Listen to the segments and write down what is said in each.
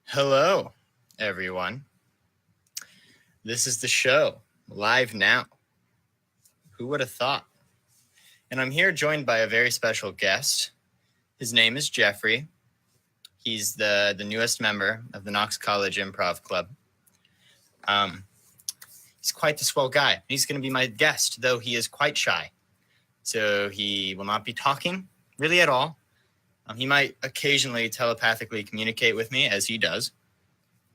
Hello, everyone. This is the show, live now. Who would have thought? And I'm here joined by a very special guest. His name is Jeffrey. He's the newest member of the Knox College Improv Club. He's quite the swell guy. He's going to be my guest, though he is quite shy. So he will not be talking really at all. He might occasionally telepathically communicate with me, as he does,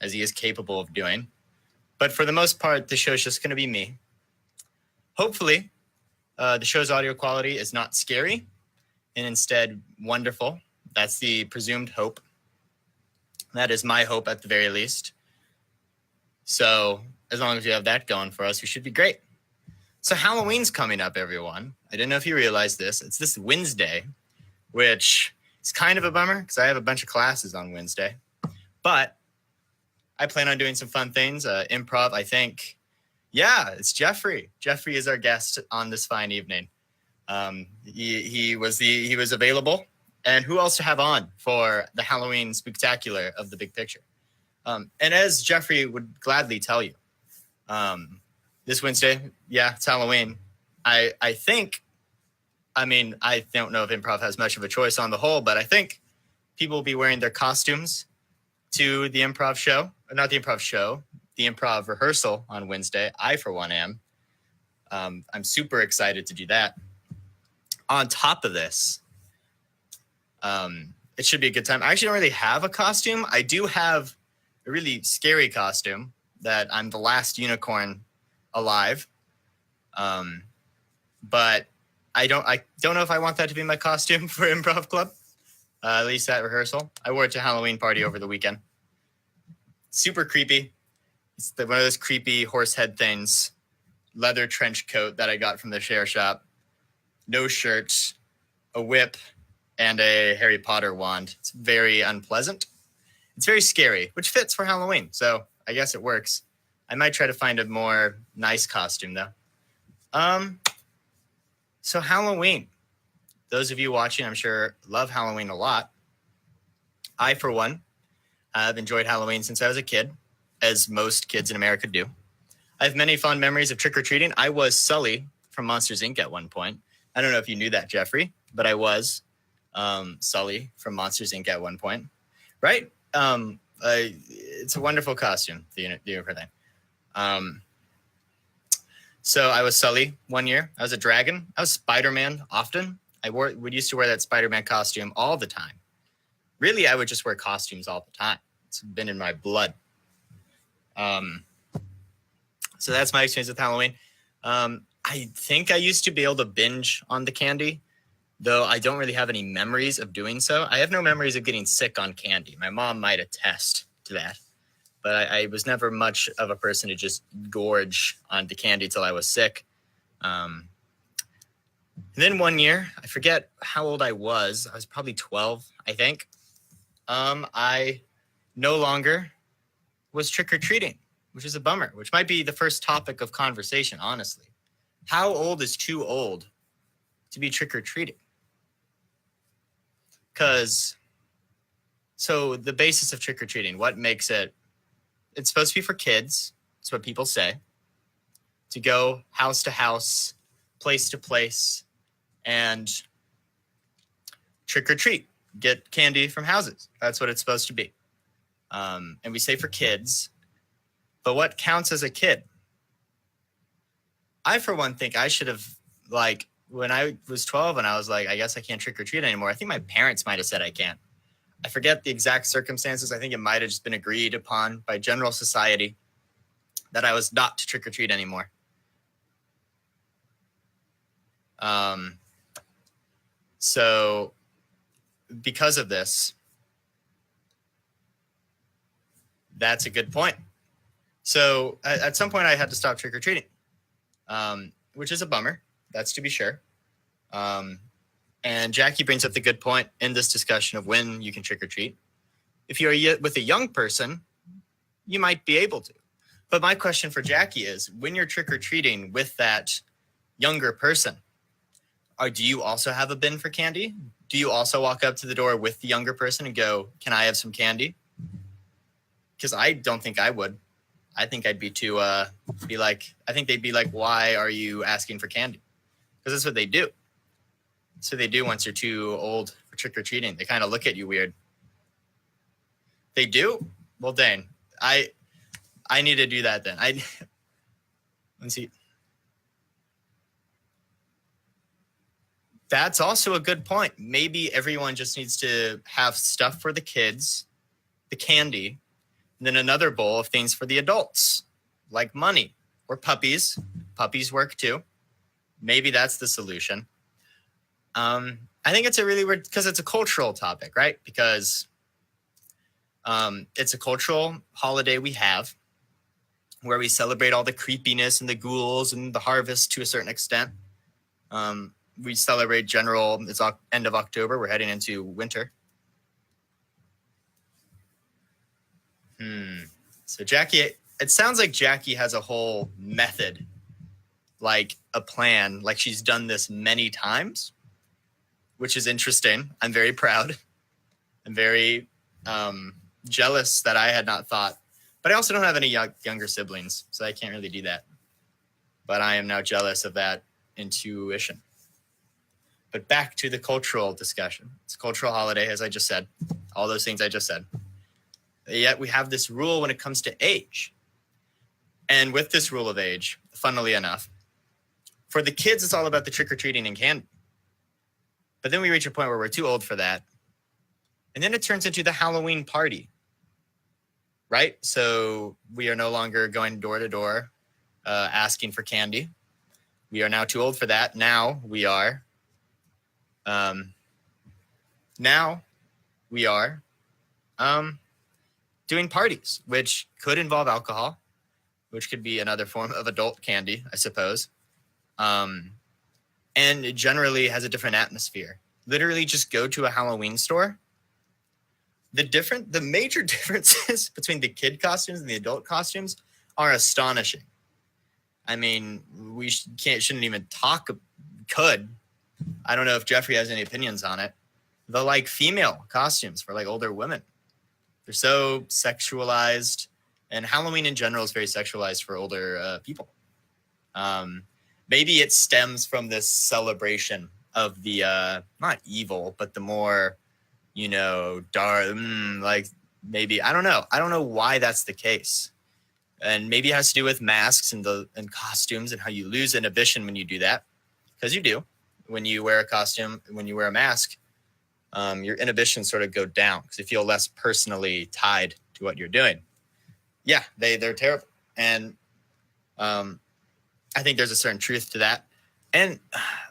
as he is capable of doing. But for the most part, the show is just going to be me. Hopefully, the show's audio quality is not scary and instead wonderful. That's the presumed hope. That is my hope at the very least. So as long as we have that going for us, we should be great. So Halloween's coming up, everyone. I didn't know if you realized this. It's this Wednesday, which is kind of a bummer because I have a bunch of classes on Wednesday. But I plan on doing some fun things. Improv, I think. Yeah, it's Jeffrey. Jeffrey is our guest on this fine evening. He was available. And who else to have on for the Halloween spectacular of the big picture? And as Jeffrey would gladly tell you, this Wednesday, yeah, it's Halloween. I don't know if improv has much of a choice on the whole, but I think people will be wearing their costumes to the improv show. Not the improv show, the improv rehearsal on Wednesday. I, for one, am. I'm super excited to do that. On top of this, it should be a good time. I actually don't really have a costume. I do have a really scary costume that I'm the last unicorn alive. But I don't know if I want that to be my costume for improv club. At least at rehearsal. I wore it to a Halloween party over the weekend. Super creepy. It's one of those creepy horse head things. Leather trench coat that I got from the share shop. No shirt, a whip, and a Harry Potter wand. It's very unpleasant. It's very scary, which fits for Halloween. So I guess it works. I might try to find a more nice costume though. So Halloween. Those of you watching, I'm sure, love Halloween a lot. I, for one, have enjoyed Halloween since I was a kid, as most kids in America do. I have many fond memories of trick-or-treating. I was Sully from Monsters, Inc. at one point. I don't know if you knew that, Jeffrey, but I was Sully from Monsters, Inc. at one point. Right? It's a wonderful costume, the unicorn thing. So I was Sully one year. I was a dragon. I was Spider-Man often. I used to wear that Spider-Man costume all the time. Really, I would just wear costumes all the time. It's been in my blood. So that's my experience with Halloween. I think I used to be able to binge on the candy, though I don't really have any memories of doing so. I have no memories of getting sick on candy. My mom might attest to that. But I was never much of a person to just gorge onto candy till I was sick. And then one year, I forget how old I was. I was probably 12, I think. I no longer was trick-or-treating, which is a bummer, which might be the first topic of conversation, honestly. How old is too old to be trick-or-treating? So the basis of trick-or-treating, what makes it? It's supposed to be for kids. That's what people say. To go house to house, place to place, and trick or treat. Get candy from houses. That's what it's supposed to be. And we say for kids. But what counts as a kid? I, for one, think I should have, when I was 12 and I was like, I guess I can't trick or treat anymore. I think my parents might have said I can't. I forget the exact circumstances. I think it might have just been agreed upon by general society that I was not to trick or treat anymore. So because of this, that's a good point. So at some point I had to stop trick or treating, which is a bummer. That's to be sure. And Jackie brings up the good point in this discussion of when you can trick or treat. If you're with a young person, you might be able to. But my question for Jackie is, when you're trick or treating with that younger person, do you also have a bin for candy? Do you also walk up to the door with the younger person and go, "Can I have some candy?" because I don't think I would. I think I'd be too, I think they'd be like, why are you asking for candy? Because that's what they do. That's what they do once you're too old for trick-or-treating. They kind of look at you weird. They do? Well, dang. I need to do that then. Let's see. That's also a good point. Maybe everyone just needs to have stuff for the kids, the candy, and then another bowl of things for the adults, like money or puppies. Puppies work too. Maybe that's the solution. I think it's a really weird, because it's a cultural topic, right? Because it's a cultural holiday we have where we celebrate all the creepiness and the ghouls and the harvest to a certain extent. We celebrate it's end of October. We're heading into winter. So Jackie, it sounds like Jackie has a whole method, like a plan, like she's done this many times, which is interesting. I'm very proud. I'm very jealous that I had not thought, but I also don't have any younger siblings, so I can't really do that. But I am now jealous of that intuition. But back to the cultural discussion. It's a cultural holiday, as I just said, all those things I just said. Yet we have this rule when it comes to age. And with this rule of age, funnily enough, for the kids, it's all about the trick-or-treating and candy. But then we reach a point where we're too old for that. And then it turns into the Halloween party, right? So we are no longer going door to door asking for candy. We are now too old for that. Now we are doing parties, which could involve alcohol, which could be another form of adult candy, I suppose. And it generally has a different atmosphere. Literally just go to a Halloween store. The major differences between the kid costumes and the adult costumes are astonishing. I mean, we shouldn't even talk. I don't know if Jeffrey has any opinions on it. The female costumes for older women, they're so sexualized, and Halloween in general is very sexualized for older people. Maybe it stems from this celebration of the not evil, but the more dark. Maybe I don't know why that's the case, and maybe it has to do with masks and costumes and how you lose inhibition when you do that, because you do. When you wear a costume, when you wear a mask, your inhibitions sort of go down because you feel less personally tied to what you're doing. Yeah, they're terrible. And I think there's a certain truth to that. And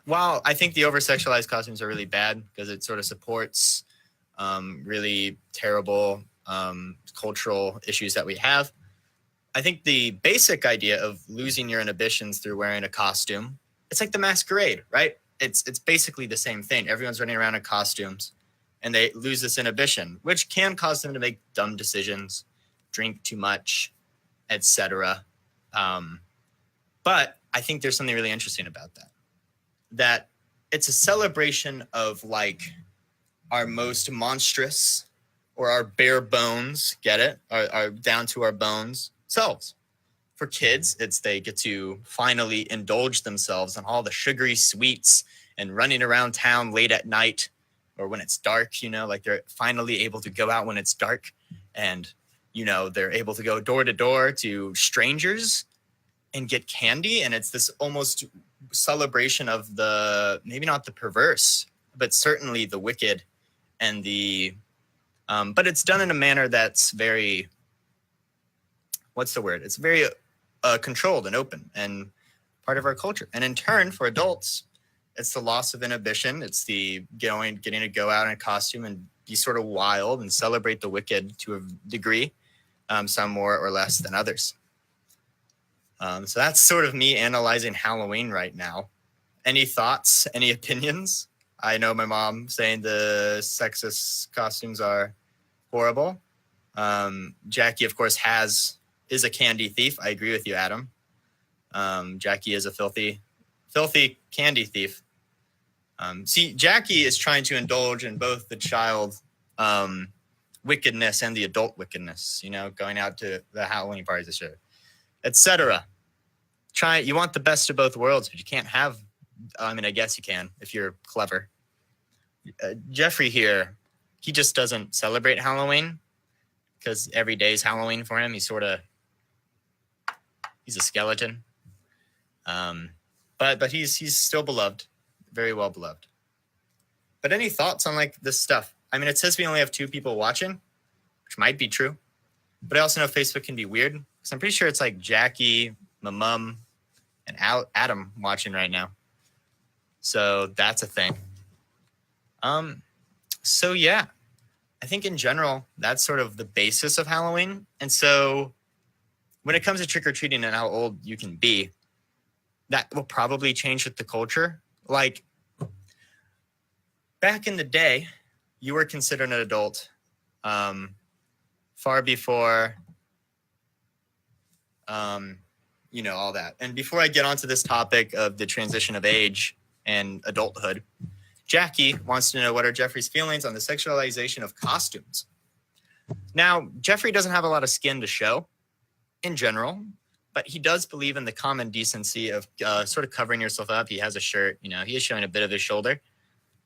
while I think the over-sexualized costumes are really bad because it sort of supports really terrible cultural issues that we have, I think the basic idea of losing your inhibitions through wearing a costume, it's like the masquerade, right? It's basically the same thing. Everyone's running around in costumes and they lose this inhibition, which can cause them to make dumb decisions, drink too much, etc. But I think there's something really interesting about that. That it's a celebration of our most monstrous or our bare bones, get it? Our down to our bones selves. For kids, they get to finally indulge themselves on all the sugary sweets and running around town late at night or when it's dark, they're finally able to go out when it's dark and, they're able to go door to door to strangers and get candy. And it's this almost celebration of maybe not the perverse, but certainly the wicked and but it's done in a manner that's very, what's the word? It's very controlled and open and part of our culture. And in turn, for adults, it's the loss of inhibition. It's the getting to go out in a costume and be sort of wild and celebrate the wicked to a degree, some more or less than others. So that's sort of me analyzing Halloween right now. Any thoughts? Any opinions? I know my mom saying the sexist costumes are horrible. Jackie, of course, is a candy thief. I agree with you, Adam. Jackie is a filthy candy thief. See, Jackie is trying to indulge in both the child wickedness and the adult wickedness, going out to the Halloween parties this year, etc. You want the best of both worlds, but you can't have, I guess you can if you're clever. Jeffrey here, he just doesn't celebrate Halloween because every day is Halloween for him. He's a skeleton. But he's still beloved, very well beloved. But any thoughts on this stuff? It says we only have 2 people watching, which might be true. But I also know Facebook can be weird. So I'm pretty sure it's Jackie, my mom, and Adam watching right now. So that's a thing. So yeah, I think in general, that's sort of the basis of Halloween. And so when it comes to trick-or-treating and how old you can be, that will probably change with the culture. Back in the day, you were considered an adult far before, all that. And before I get onto this topic of the transition of age and adulthood, Jackie wants to know what are Jeffrey's feelings on the sexualization of costumes. Now, Jeffrey doesn't have a lot of skin to show in general, but he does believe in the common decency of sort of covering yourself up. He has a shirt, he is showing a bit of his shoulder.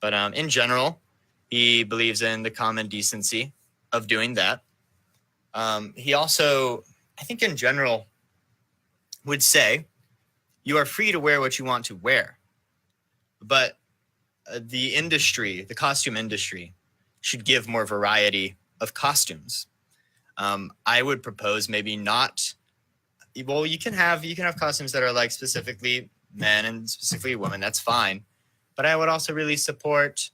But in general, he believes in the common decency of doing that. He also, I think in general, would say you are free to wear what you want to wear. But the costume industry, should give more variety of costumes. I would propose maybe not. Well, you can have costumes that are specifically men and specifically women. That's fine. But I would also really support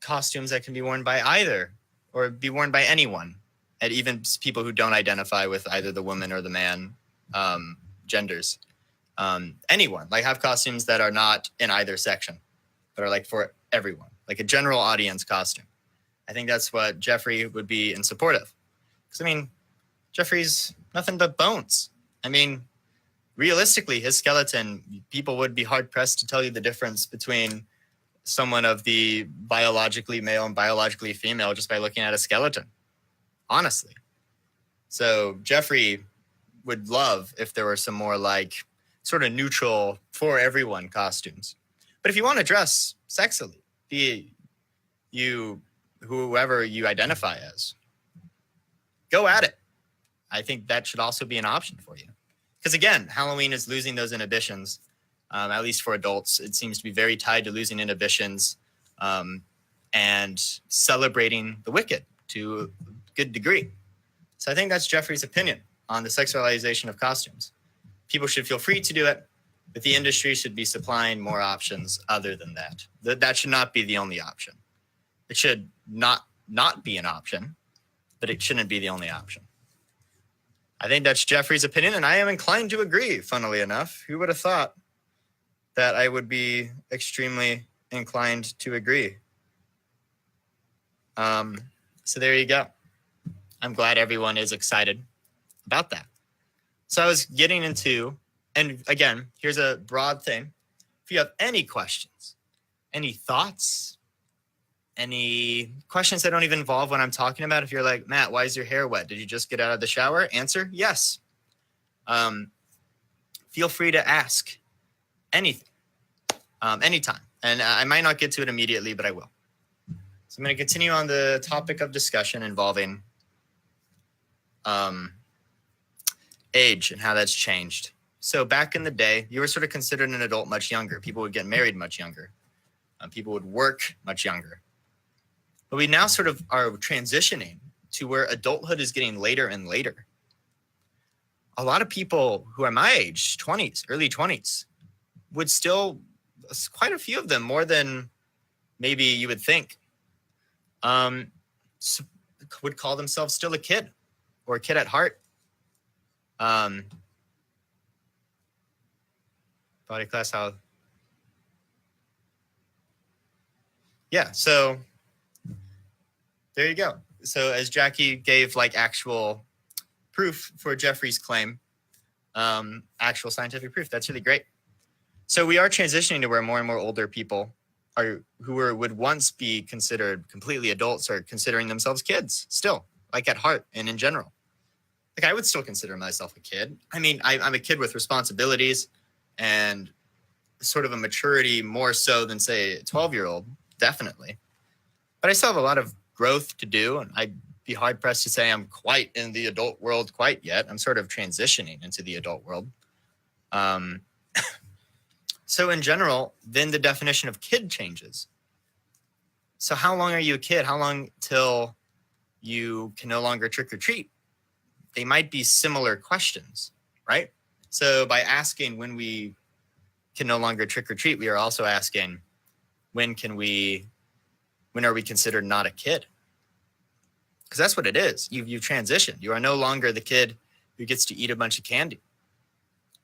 costumes that can be worn by either or be worn by anyone, and even people who don't identify with either the woman or the man genders. Anyone. Have costumes that are not in either section, but are for everyone, a general audience costume. I think that's what Jeffrey would be in support of. Because, Jeffrey's nothing but bones. Realistically, his skeleton, people would be hard-pressed to tell you the difference between someone of the biologically male and biologically female just by looking at a skeleton, honestly. So Jeffrey would love if there were some more sort of neutral for everyone costumes. But if you want to dress sexily, be you whoever you identify as, go at it. I think that should also be an option for you. Because again, Halloween is losing those inhibitions. At least for adults, it seems to be very tied to losing inhibitions and celebrating the wicked to a good degree. So I think that's Jeffrey's opinion on the sexualization of costumes. People should feel free to do it, but the industry should be supplying more options other than that. That should not be the only option. It should not be an option, but it shouldn't be the only option. I think that's Jeffrey's opinion, and I am inclined to agree, funnily enough. Who would have thought that I would be extremely inclined to agree? So there you go. I'm glad everyone is excited about that. So I was getting into, and again, here's a broad thing. If you have any questions, any thoughts, any questions that don't even involve what I'm talking about, if you're like, Matt, why is your hair wet? Did you just get out of the shower? Answer, yes. Feel free to ask anything, anytime. And I might not get to it immediately, but I will. So I'm going to continue on the topic of discussion involving age and how that's changed. So back in the day, you were sort of considered an adult much younger. People would get married much younger. People would work much younger. But we now sort of are transitioning to where adulthood is getting later and later. A lot of people who are my age, 20s, early 20s, would still, quite a few of them, more than maybe you would think, would call themselves still a kid or a kid at heart. Body class, how? Yeah, so there you go. So as Jackie gave like actual proof for Jeffrey's claim, actual scientific proof, that's really great. So we are transitioning to where more and more older people would once be considered completely adults are considering themselves kids still. like at heart and in general. Like I would still consider myself a kid. I mean, I'm a kid with responsibilities and sort of a maturity more so than say a 12-year-old, definitely. But I still have a lot of growth to do, and I'd be hard pressed to say I'm quite in the adult world quite yet. I'm sort of transitioning into the adult world. So in general, then the definition of kid changes. So how long are you a kid? How long till you can no longer trick or treat? They might be similar questions, right? So by asking when we can no longer trick or treat, we are also asking when are we considered not a kid? Because that's what it is. You've transitioned. You are no longer the kid who gets to eat a bunch of candy.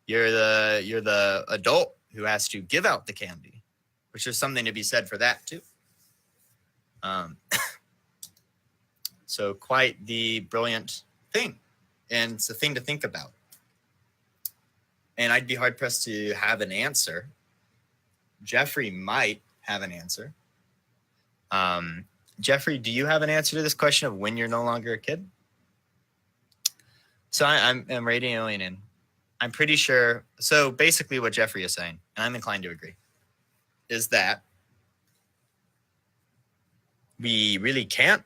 You're the adult who has to give out the candy, which is something to be said for that too. So quite the brilliant thing, and it's a thing to think about. And I'd be hard pressed to have an answer. Jeffrey might have an answer. Jeffrey, do you have an answer to this question of when you're no longer a kid? So I'm radioing in. I'm pretty sure. So basically what Jeffrey is saying, and I'm inclined to agree, is that we really can't.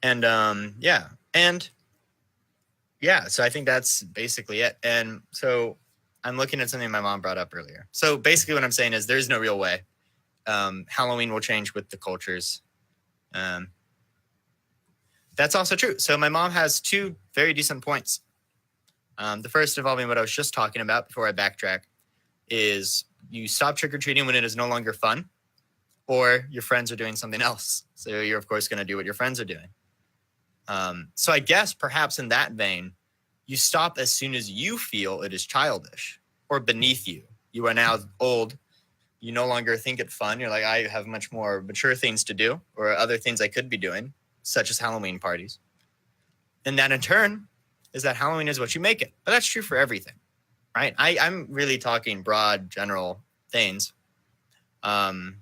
And so I think that's basically it. And so I'm looking at something my mom brought up earlier. So basically what I'm saying is there's no real way. Halloween will change with the cultures. That's also true. So my mom has two very decent points. The first involving what I was just talking about before I backtrack is you stop trick-or-treating when it is no longer fun, or your friends are doing something else. So you're, of course, going to do what your friends are doing. So I guess perhaps in that vein, you stop as soon as you feel it is childish or beneath you. You are now old. You no longer think it fun. You're like, I have much more mature things to do or other things I could be doing, such as Halloween parties. And that in turn is that Halloween is what you make it. But that's true for everything, right? I'm really talking broad, general things. And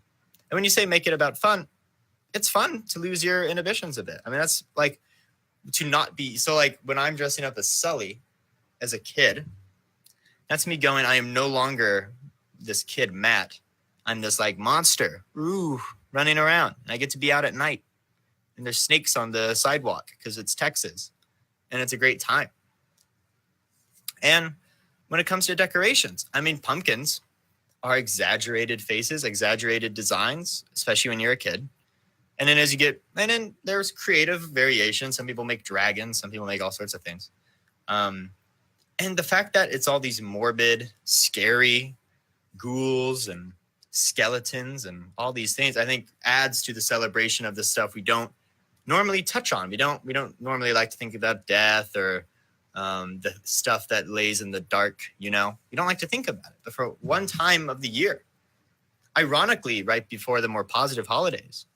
when you say make it about fun, it's fun to lose your inhibitions a bit. I mean, that's like to not be. So like when I'm dressing up as Sully as a kid, that's me going, I am no longer this kid, Matt. I'm this like monster, running around. And I get to be out at night. And there's snakes on the sidewalk because it's Texas. And it's a great time. And when it comes to decorations, I mean, pumpkins are exaggerated faces, exaggerated designs, especially when you're a kid. And then then there's creative variation. Some people make dragons. Some people make all sorts of things. And the fact that it's all these morbid, scary ghouls and skeletons and all these things, I think adds to the celebration of the stuff we don't normally touch on. We don't normally like to think about death or the stuff that lays in the dark, We don't like to think about it. But for one time of the year, ironically, right before the more positive holidays,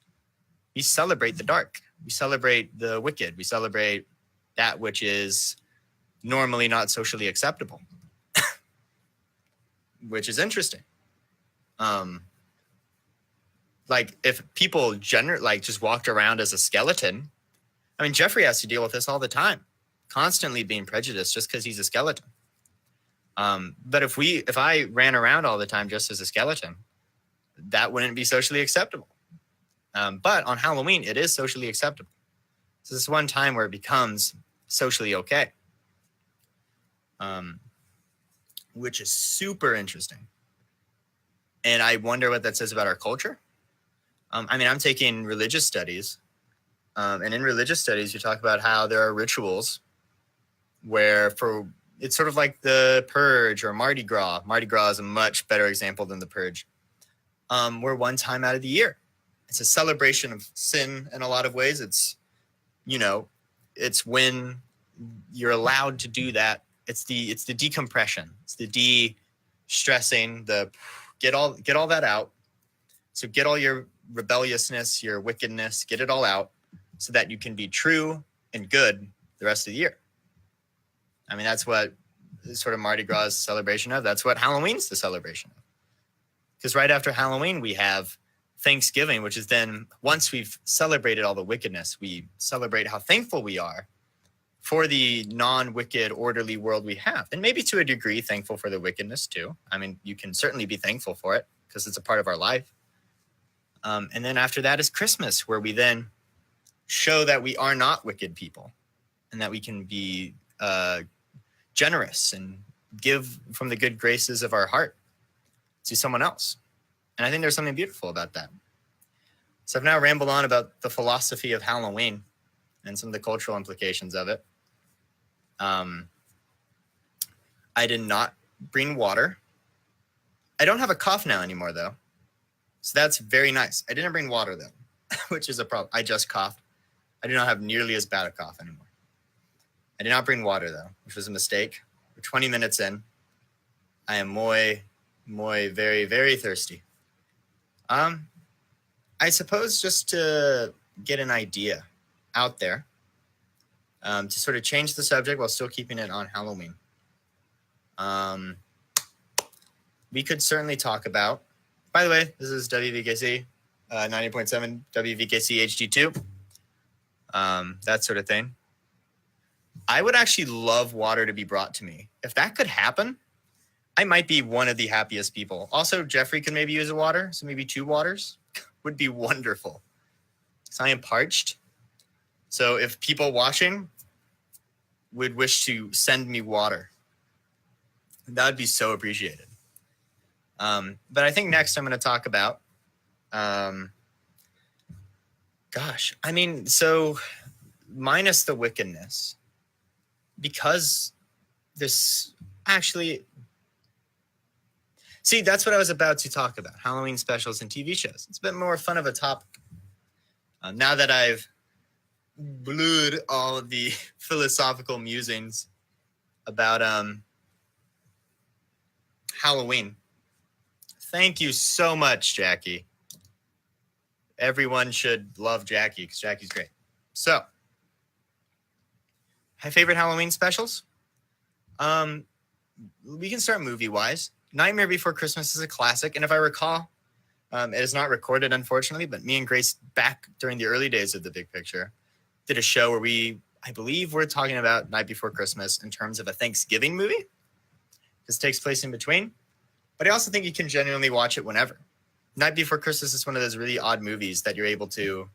we celebrate the dark. We celebrate the wicked. We celebrate that which is normally not socially acceptable, which is interesting. Like if people just walked around as a skeleton, I mean, Jeffrey has to deal with this all the time, constantly being prejudiced just because he's a skeleton. But if I ran around all the time just as a skeleton, that wouldn't be socially acceptable. But on Halloween, it is socially acceptable. So this is one time where it becomes socially okay, which is super interesting. And I wonder what that says about our culture. I mean, I'm taking religious studies. And in religious studies, you talk about how there are rituals where it's sort of like the Purge or Mardi Gras. Mardi Gras is a much better example than the Purge. Where one time out of the year, it's a celebration of sin in a lot of ways. It's, it's when you're allowed to do that. It's the decompression. It's the de-stressing, get all that out. So get all your rebelliousness, your wickedness, get it all out so that you can be true and good the rest of the year. I mean, that's what sort of Mardi Gras is celebration of. That's what Halloween's the celebration of. Because right after Halloween, we have Thanksgiving, which is then once we've celebrated all the wickedness, we celebrate how thankful we are for the non-wicked, orderly world we have. And maybe to a degree, thankful for the wickedness too. I mean, you can certainly be thankful for it because it's a part of our life. And then after that is Christmas, where we then show that we are not wicked people and that we can be generous and give from the good graces of our heart to someone else. And I think there's something beautiful about that. So I've now rambled on about the philosophy of Halloween and some of the cultural implications of it. I did not bring water. I don't have a cough now anymore, though. So that's very nice. I didn't bring water, though, which is a problem. I just coughed. I do not have nearly as bad a cough anymore. I did not bring water, though, which was a mistake. We're 20 minutes in. I am very, very thirsty. I suppose just to get an idea out there, to sort of change the subject while still keeping it on Halloween. We could certainly talk about, by the way, this is WVKC, 90.7 WVKC HD2, that sort of thing. I would actually love water to be brought to me. If that could happen, I might be one of the happiest people. Also, Jeffrey could maybe use a water, so maybe 2 waters would be wonderful. So I am parched. So if people watching would wish to send me water, that would be so appreciated. But I think next I'm going to talk about, so minus the wickedness, because this actually, see, that's what I was about to talk about, Halloween specials and TV shows. It's a bit more fun of a topic. Now that I've blew all of the philosophical musings about Halloween. Thank you so much, Jackie. Everyone should love Jackie because Jackie's great. So, my favorite Halloween specials? We can start movie-wise. Nightmare Before Christmas is a classic, and if I recall, it is not recorded, unfortunately, but me and Grace, back during the early days of The Big Picture, did a show where I believe we're talking about Night Before Christmas in terms of a Thanksgiving movie. This takes place in between, but I also think you can genuinely watch it whenever. Night Before Christmas is one of those really odd movies that you're able to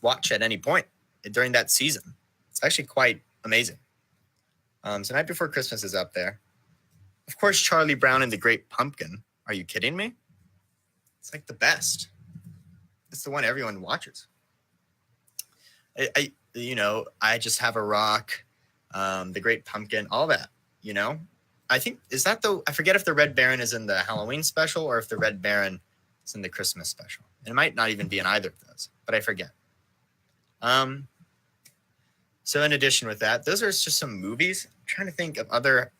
watch at any point during that season. It's actually quite amazing. So Night Before Christmas is up there. Of course, Charlie Brown and the Great Pumpkin. Are you kidding me? It's like the best. It's the one everyone watches. I Just Have a Rock, The Great Pumpkin, all that, I think, I forget if the Red Baron is in the Halloween special or if the Red Baron is in the Christmas special. It might not even be in either of those, but I forget. So in addition with that, those are just some movies. I'm trying to think of other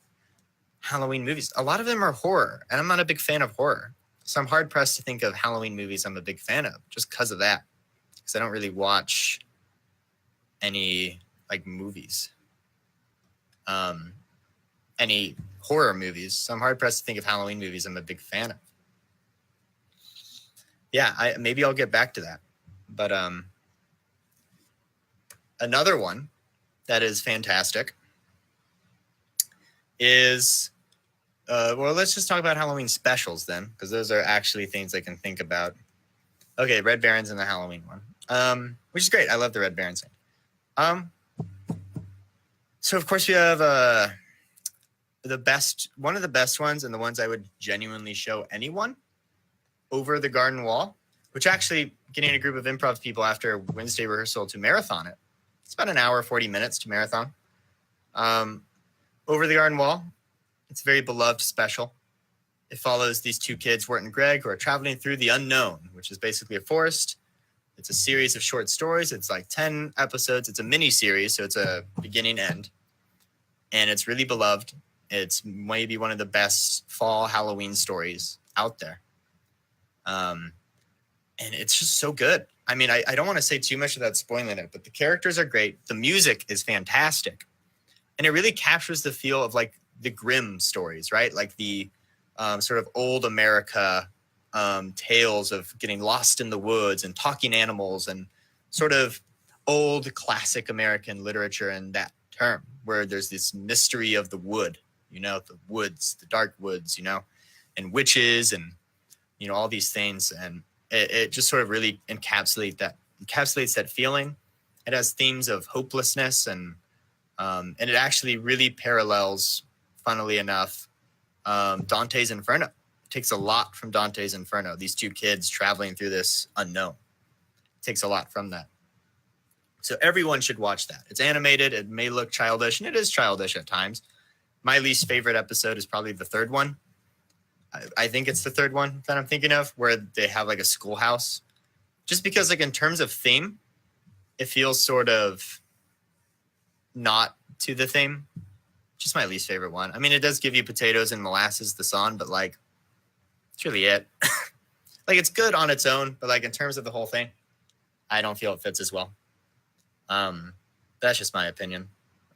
Halloween movies. A lot of them are horror, and I'm not a big fan of horror. So I'm hard pressed to think of Halloween movies I'm a big fan of just because of that. Because I don't really watch any movies, any horror movies. So I'm hard pressed to think of Halloween movies I'm a big fan of. Yeah, maybe I'll get back to that. But another one that is fantastic is, let's just talk about Halloween specials then, because those are actually things I can think about. Okay, Red Baron's in the Halloween one, which is great. I love the Red Baron scene. So of course we have one of the best ones, and the ones I would genuinely show anyone, Over the Garden Wall, which actually getting a group of improv people after Wednesday rehearsal to marathon it. It's about an hour, 40 minutes to marathon. Over the Garden Wall, it's a very beloved special. It follows these 2 kids, Wirt and Greg, who are traveling through the unknown, which is basically a forest. It's a series of short stories. It's like 10 episodes. It's a mini series, so it's a beginning end. And it's really beloved. It's maybe one of the best fall Halloween stories out there. And it's just so good. I mean, I don't want to say too much without spoiling it, but the characters are great. The music is fantastic. And it really captures the feel of the Grimm stories, right? Like the sort of old America tales of getting lost in the woods and talking animals and sort of old classic American literature in that term, where there's this mystery of the wood, the woods, the dark woods, and witches and, all these things. And it just sort of really encapsulates that feeling. It has themes of hopelessness and it actually really parallels, funnily enough, Dante's Inferno. It takes a lot from Dante's Inferno. These two kids traveling through this unknown. It takes a lot from that. So everyone should watch that. It's animated. It may look childish, and it is childish at times. My least favorite episode is probably the third one. I think it's the third one that I'm thinking of, where they have like a schoolhouse. Just because, like, in terms of theme, it feels sort of not to the theme. Just my least favorite one. I mean, it does give you potatoes and molasses, the song, but like, it's really it. Like, it's good on its own, but like in terms of the whole thing, I don't feel it fits as well. That's just my opinion.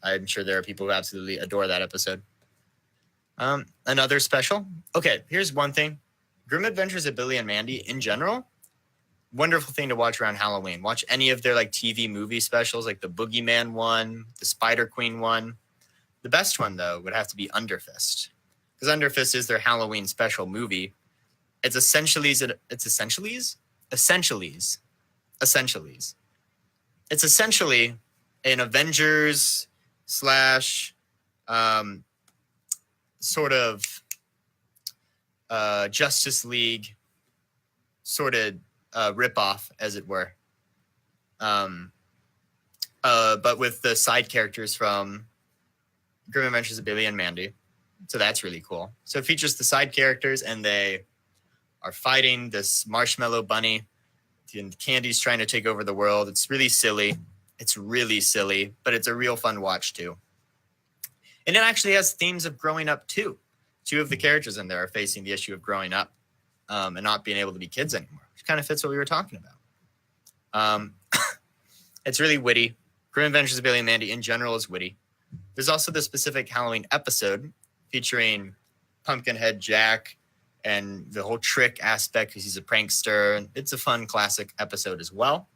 I'm sure there are people who absolutely adore that episode. Another special. Okay, here's one thing. Grim Adventures of Billy and Mandy in general, wonderful thing to watch around Halloween. Watch any of their like TV movie specials, like the Boogeyman one, the Spider Queen one. The best one, though, would have to be Underfist, because Underfist is their Halloween special movie. It's essentially an Avengers slash sort of Justice League sort of ripoff, as it were. But with the side characters from Grim Adventures of Billy and Mandy. So that's really cool. So it features the side characters, and they are fighting this marshmallow bunny. And Candy's trying to take over the world. It's really silly. But it's a real fun watch too. And it actually has themes of growing up too. Two of the characters in there are facing the issue of growing up and not being able to be kids anymore, which kind of fits what we were talking about. It's really witty. Grim Adventures of Billy and Mandy in general is witty. There's also the specific Halloween episode featuring Pumpkinhead Jack and the whole trick aspect, because he's a prankster. It's a fun classic episode as well.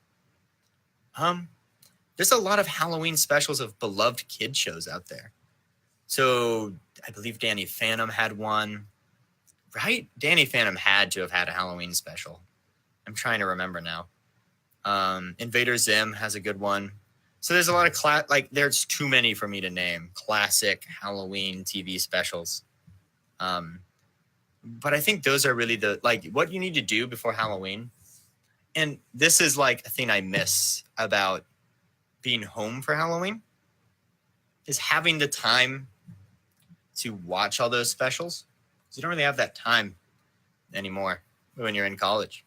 There's a lot of Halloween specials of beloved kid shows out there. So I believe Danny Phantom had one, right? Danny Phantom had to have had a Halloween special. I'm trying to remember now. Invader Zim has a good one. So there's a lot of there's too many for me to name classic Halloween TV specials. But I think those are really what you need to do before Halloween. And this is like a thing I miss about being home for Halloween, is having the time to watch all those specials. Because you don't really have that time anymore when you're in college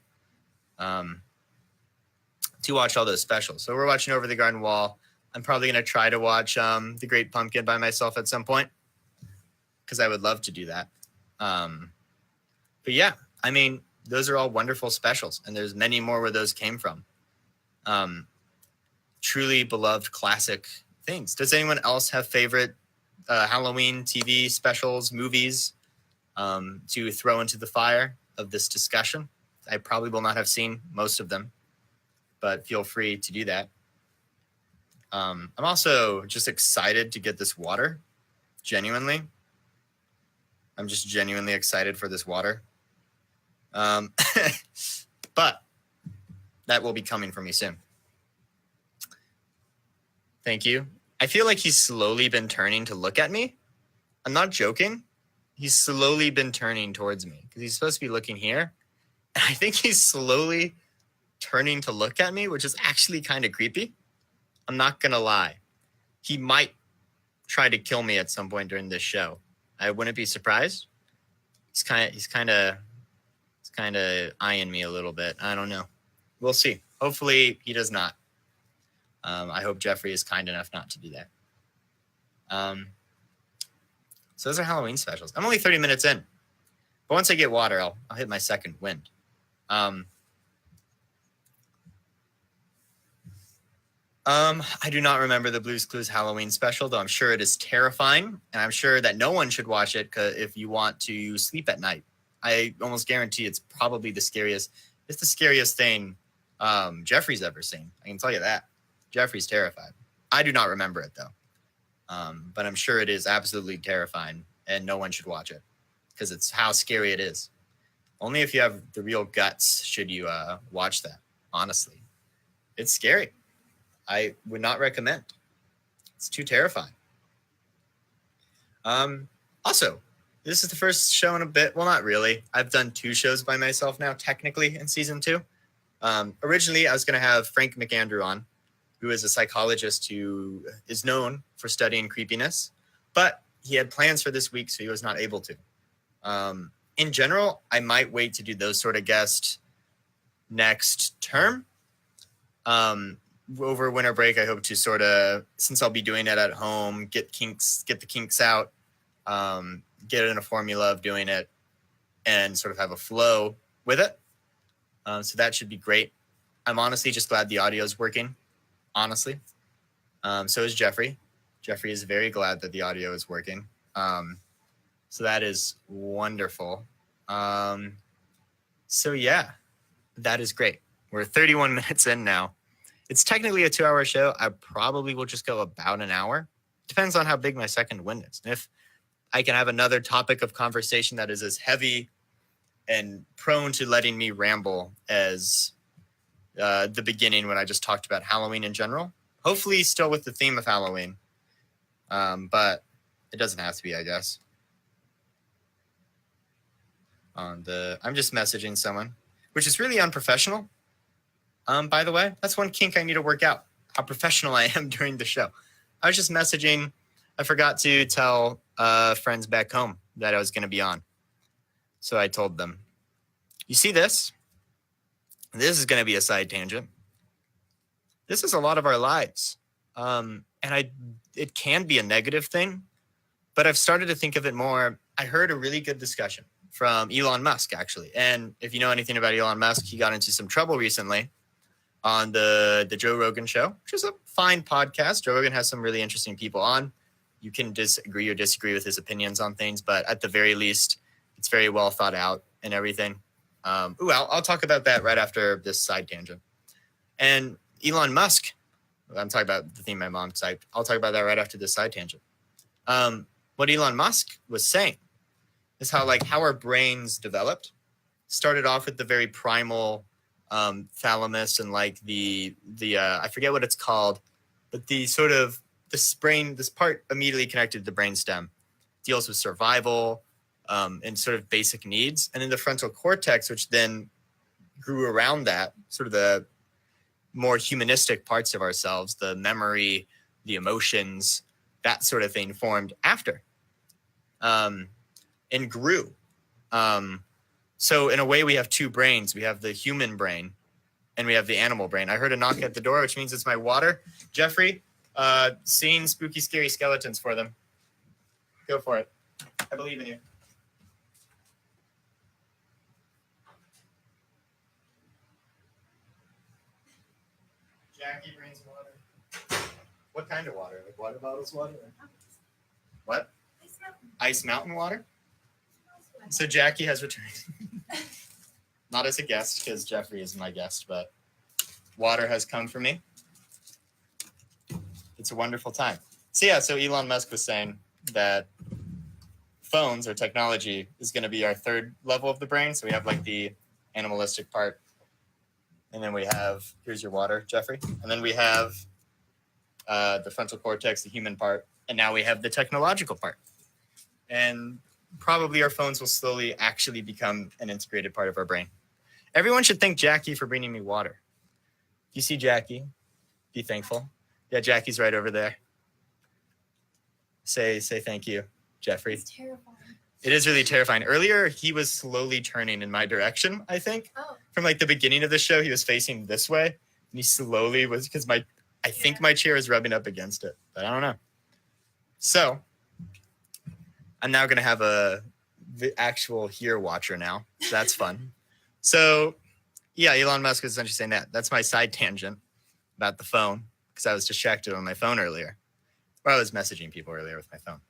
to watch all those specials. So we're watching Over the Garden Wall. I'm probably going to try to watch The Great Pumpkin by myself at some point, because I would love to do that. But yeah, I mean, those are all wonderful specials, and there's many more where those came from. Truly beloved classic things. Does anyone else have favorite Halloween TV specials, movies to throw into the fire of this discussion? I probably will not have seen most of them, but feel free to do that. I'm also just excited to get this water. Genuinely. I'm just genuinely excited for this water. But that will be coming for me soon. Thank you. I feel like he's slowly been turning to look at me. I'm not joking. He's slowly been turning towards me, because he's supposed to be looking here. And I think he's slowly turning to look at me, which is actually kind of creepy. I'm not going to lie. He might try to kill me at some point during this show. I wouldn't be surprised. He's kind of eyeing me a little bit. I don't know. We'll see. Hopefully he does not. I hope Jeffrey is kind enough not to do that. So those are Halloween specials. I'm only 30 minutes in, but once I get water, I'll hit my second wind. I do not remember the Blue's Clues Halloween special, though I'm sure it is terrifying, and I'm sure that no one should watch it if you want to sleep at night I almost guarantee it's probably the scariest. It's the scariest thing Jeffrey's ever seen. I can tell you that. Jeffrey's terrified. I do not remember it though. But I'm sure it is absolutely terrifying, and no one should watch it because it's how scary it is. Only if you have the real guts should you watch that. Honestly, it's scary. I would not recommend. It's too terrifying. Also, this is the first show in a bit. Well, not really. I've done 2 shows by myself now, technically, in season 2. Originally, I was going to have Frank McAndrew on, who is a psychologist who is known for studying creepiness, but he had plans for this week, so he was not able to. In general, I might wait to do those sort of guests next term. Over winter break, I hope to sort of, since I'll be doing it at home, get the kinks out, get in a formula of doing it, and sort of have a flow with it. So that should be great. I'm honestly just glad the audio is working. Honestly. So is Jeffrey. Jeffrey is very glad that the audio is working. So that is wonderful. So yeah, that is great. We're 31 minutes in now. It's technically a 2-hour show. I probably will just go about an hour. Depends on how big my second win is. And if I can have another topic of conversation that is as heavy and prone to letting me ramble as the beginning when I just talked about Halloween in general. Hopefully still with the theme of Halloween. But it doesn't have to be, I guess. I'm just messaging someone, which is really unprofessional. By the way, that's one kink I need to work out, how professional I am during the show. I was just messaging. I forgot to tell friends back home that I was going to be on. So I told them, you see this? This is going to be a side tangent. This is a lot of our lives. And it can be a negative thing, but I've started to think of it more. I heard a really good discussion from Elon Musk, actually. And if you know anything about Elon Musk, he got into some trouble recently on the Joe Rogan show, which is a fine podcast. Joe Rogan has some really interesting people on. You can disagree or disagree with his opinions on things, but at the very least, it's very well thought out and everything. I'll talk about that right after this side tangent. And Elon Musk, I'm talking about the theme my mom typed. I'll talk about that right after this side tangent. What Elon Musk was saying is how our brains developed. Started off with the very primal thalamus and the I forget what it's called, but the sort of this part immediately connected to the brainstem, deals with survival and sort of basic needs. And then the frontal cortex, which then grew around that, sort of the more humanistic parts of ourselves, the memory, the emotions, that sort of thing formed after and grew. So in a way, we have 2 brains. We have the human brain and we have the animal brain. I heard a knock at the door, which means it's my water. Jeffrey, seeing spooky, scary skeletons for them. Go for it. I believe in you. Jackie brings water. What kind of water? Like water bottles water? What? Ice Mountain water? So Jackie has returned. Not as a guest, because Jeffrey is my guest, but water has come for me. It's a wonderful time. So Elon Musk was saying that phones or technology is going to be our 3rd level of the brain. So we have the animalistic part. And then we have, here's your water, Jeffrey. And then we have the frontal cortex, the human part. And now we have the technological part. And probably our phones will slowly actually become an integrated part of our brain. Everyone should thank Jackie for bringing me water. If you see Jackie, be thankful. Yeah, Jackie's right over there. Say thank you, Jeffrey. It's terrifying. It is really terrifying. Earlier, he was slowly turning in my direction, I think. Oh. From the beginning of the show, he was facing this way. And he slowly was, because I think my chair is rubbing up against it. But I don't know. So, I'm now going to have the actual here watcher now. So that's fun. So, yeah, Elon Musk is essentially saying that. That's my side tangent about the phone, because I was distracted on my phone earlier. Or I was messaging people earlier with my phone.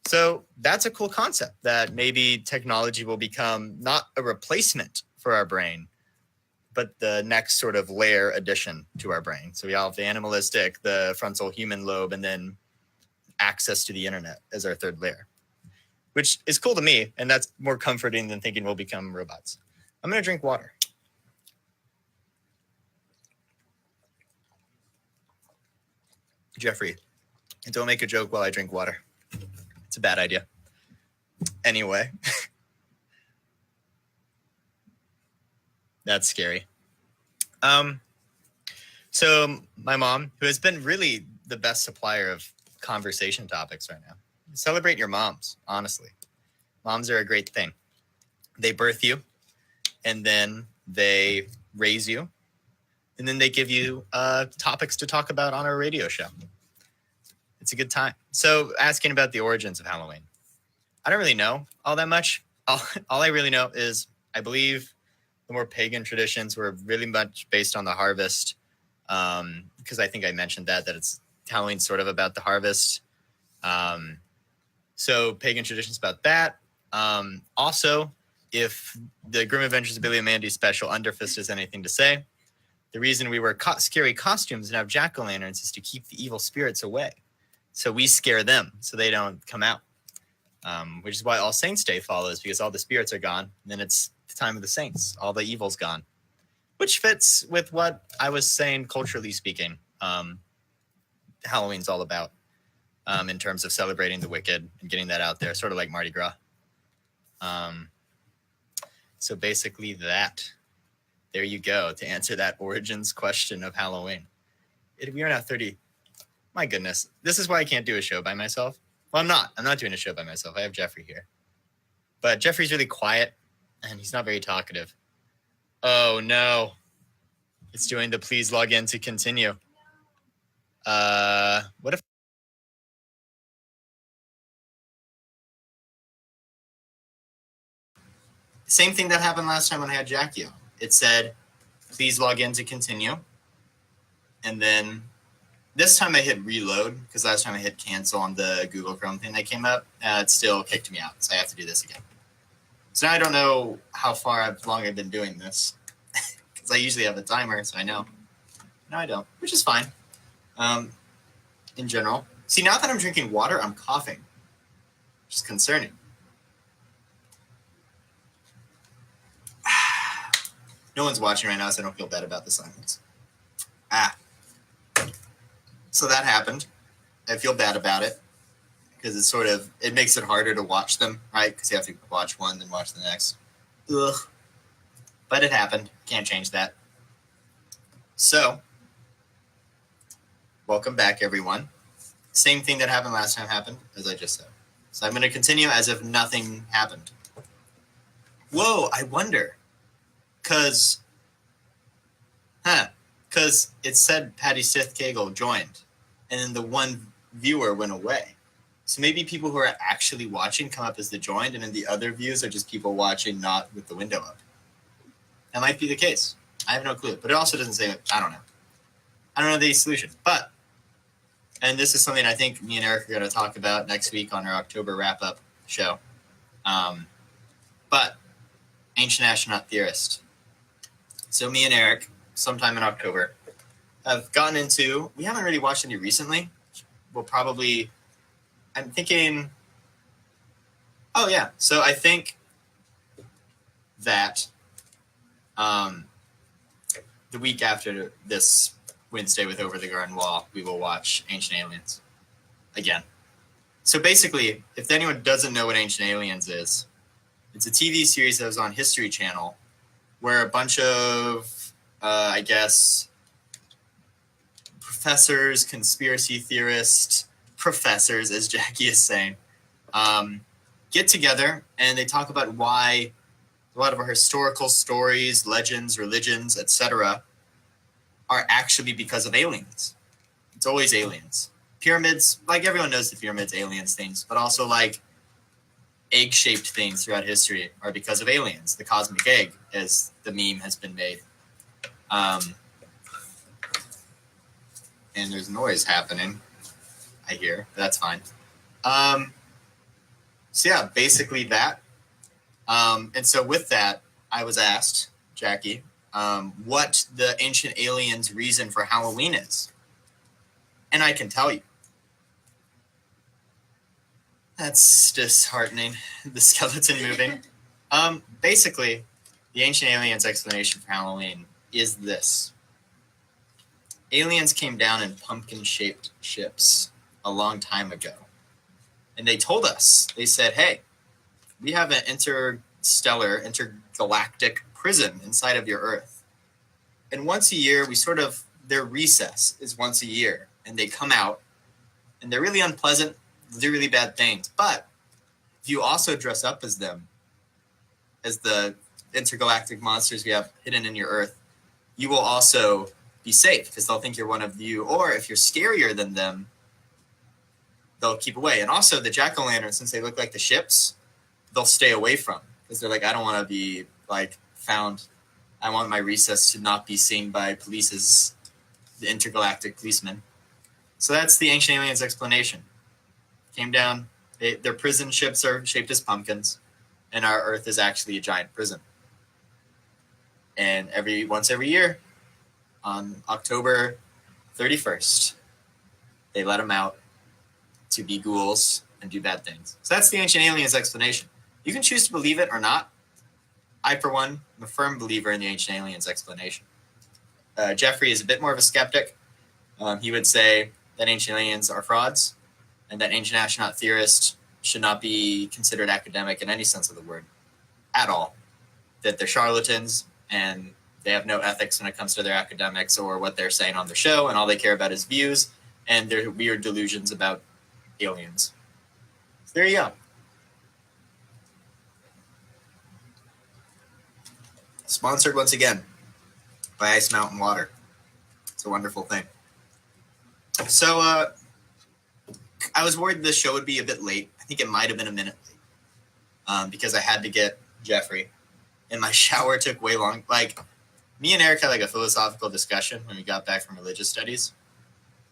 So that's a cool concept, that maybe technology will become not a replacement for our brain, but the next sort of layer addition to our brain. So we have the animalistic, the frontal human lobe, and then access to the internet as our third layer, which is cool to me. And that's more comforting than thinking we'll become robots. I'm going to drink water. Jeffrey, don't make a joke while I drink water. It's a bad idea. Anyway, that's scary. So my mom, who has been really the best supplier of conversation topics right now, celebrate your moms, honestly. Moms are a great thing. They birth you, and then they raise you, and then they give you topics to talk about on our radio show. It's a good time. So asking about the origins of Halloween. I don't really know all that much. All I really know is I believe the more pagan traditions were really much based on the harvest, because I think I mentioned that it's Halloween sort of about the harvest. So pagan traditions about that. Also, if the Grim Adventures of Billy and Mandy special Underfist has anything to say, the reason we wear scary costumes and have jack-o'-lanterns is to keep the evil spirits away. So we scare them so they don't come out, which is why All Saints Day follows, because all the spirits are gone. And then it's the time of the saints. All the evil's gone, which fits with what I was saying culturally speaking. Halloween's all about in terms of celebrating the wicked and getting that out there, sort of like Mardi Gras. So basically that. There you go, to answer that origins question of Halloween. We are now 30. My goodness. This is why I can't do a show by myself. Well, I'm not doing a show by myself. I have Jeffrey here. But Jeffrey's really quiet, and he's not very talkative. Oh, no. It's doing the please log in to continue. What if... Same thing that happened last time when I had Jackie on. It said, please log in to continue. And then this time I hit reload, because last time I hit cancel on the Google Chrome thing that came up. It still kicked me out, so I have to do this again. So now I don't know how long I've been doing this, because I usually have a timer, so I know. No, I don't, which is fine. In general. See, now that I'm drinking water, I'm coughing, which is concerning. No one's watching right now, so I don't feel bad about the silence. So that happened. I feel bad about it because it makes it harder to watch them, right? Because you have to watch one, then watch the next. Ugh. But it happened. Can't change that. So, welcome back, everyone. Same thing that happened last time happened, as I just said. So I'm going to continue as if nothing happened. Whoa, I wonder. Because it said Patty Sith Cagle joined, and then the one viewer went away. So maybe people who are actually watching come up as the joined, and then the other views are just people watching not with the window up. That might be the case. I have no clue. But it also doesn't say, I don't know. I don't know the solution. But, and this is something I think me and Eric are going to talk about next week on our October wrap-up show. But, Ancient Astronaut Theorist. So me and Eric, sometime in October, have gotten into, we haven't really watched any recently. We'll probably, I'm thinking, oh yeah. So I think that the week after this Wednesday with Over the Garden Wall, we will watch Ancient Aliens again. So basically, if anyone doesn't know what Ancient Aliens is, it's a TV series that was on History Channel where a bunch of, I guess, professors, conspiracy theorists, professors, as Jackie is saying, get together and they talk about why a lot of our historical stories, legends, religions, etc., are actually because of aliens. It's always aliens. Pyramids, like everyone knows the pyramids, aliens things, but also like egg-shaped things throughout history are because of aliens. The cosmic egg, as the meme has been made. And there's noise happening, I hear. But that's fine. So yeah, basically that. And so with that, I was asked, Jackie, what the ancient aliens' reason for Halloween is. And I can tell you. That's disheartening. The skeleton moving. Basically, the ancient aliens' explanation for Halloween is this. Aliens came down in pumpkin-shaped ships a long time ago. And they told us, they said, hey, we have an intergalactic prison inside of your Earth. And once a year, their recess is once a year. And they come out, and they're really unpleasant, do really bad things. But if you also dress up as them, as the intergalactic monsters we have hidden in your Earth, you will also be safe because they'll think you're one of you. Or if you're scarier than them, they'll keep away. And also the jack-o'-lanterns, since they look like the ships, they'll stay away from because they're like, I don't want to be like found. I want my recess to not be seen by police's, the intergalactic policemen. So that's the ancient aliens explanation. Came down, their prison ships are shaped as pumpkins, and our Earth is actually a giant prison. And once every year, on October 31st, they let them out to be ghouls and do bad things. So that's the ancient aliens explanation. You can choose to believe it or not. I, for one, am a firm believer in the ancient aliens explanation. Jeffrey is a bit more of a skeptic. He would say that ancient aliens are frauds and that ancient astronaut theorists should not be considered academic in any sense of the word at all. That they're charlatans and they have no ethics when it comes to their academics or what they're saying on their show, and all they care about is views and their weird delusions about aliens. So there you go. Sponsored once again by Ice Mountain Water. It's a wonderful thing. So I was worried this show would be a bit late. I think it might have been a minute late because I had to get Jeffrey, and my shower took way long. Like, me and Eric had like a philosophical discussion when we got back from religious studies.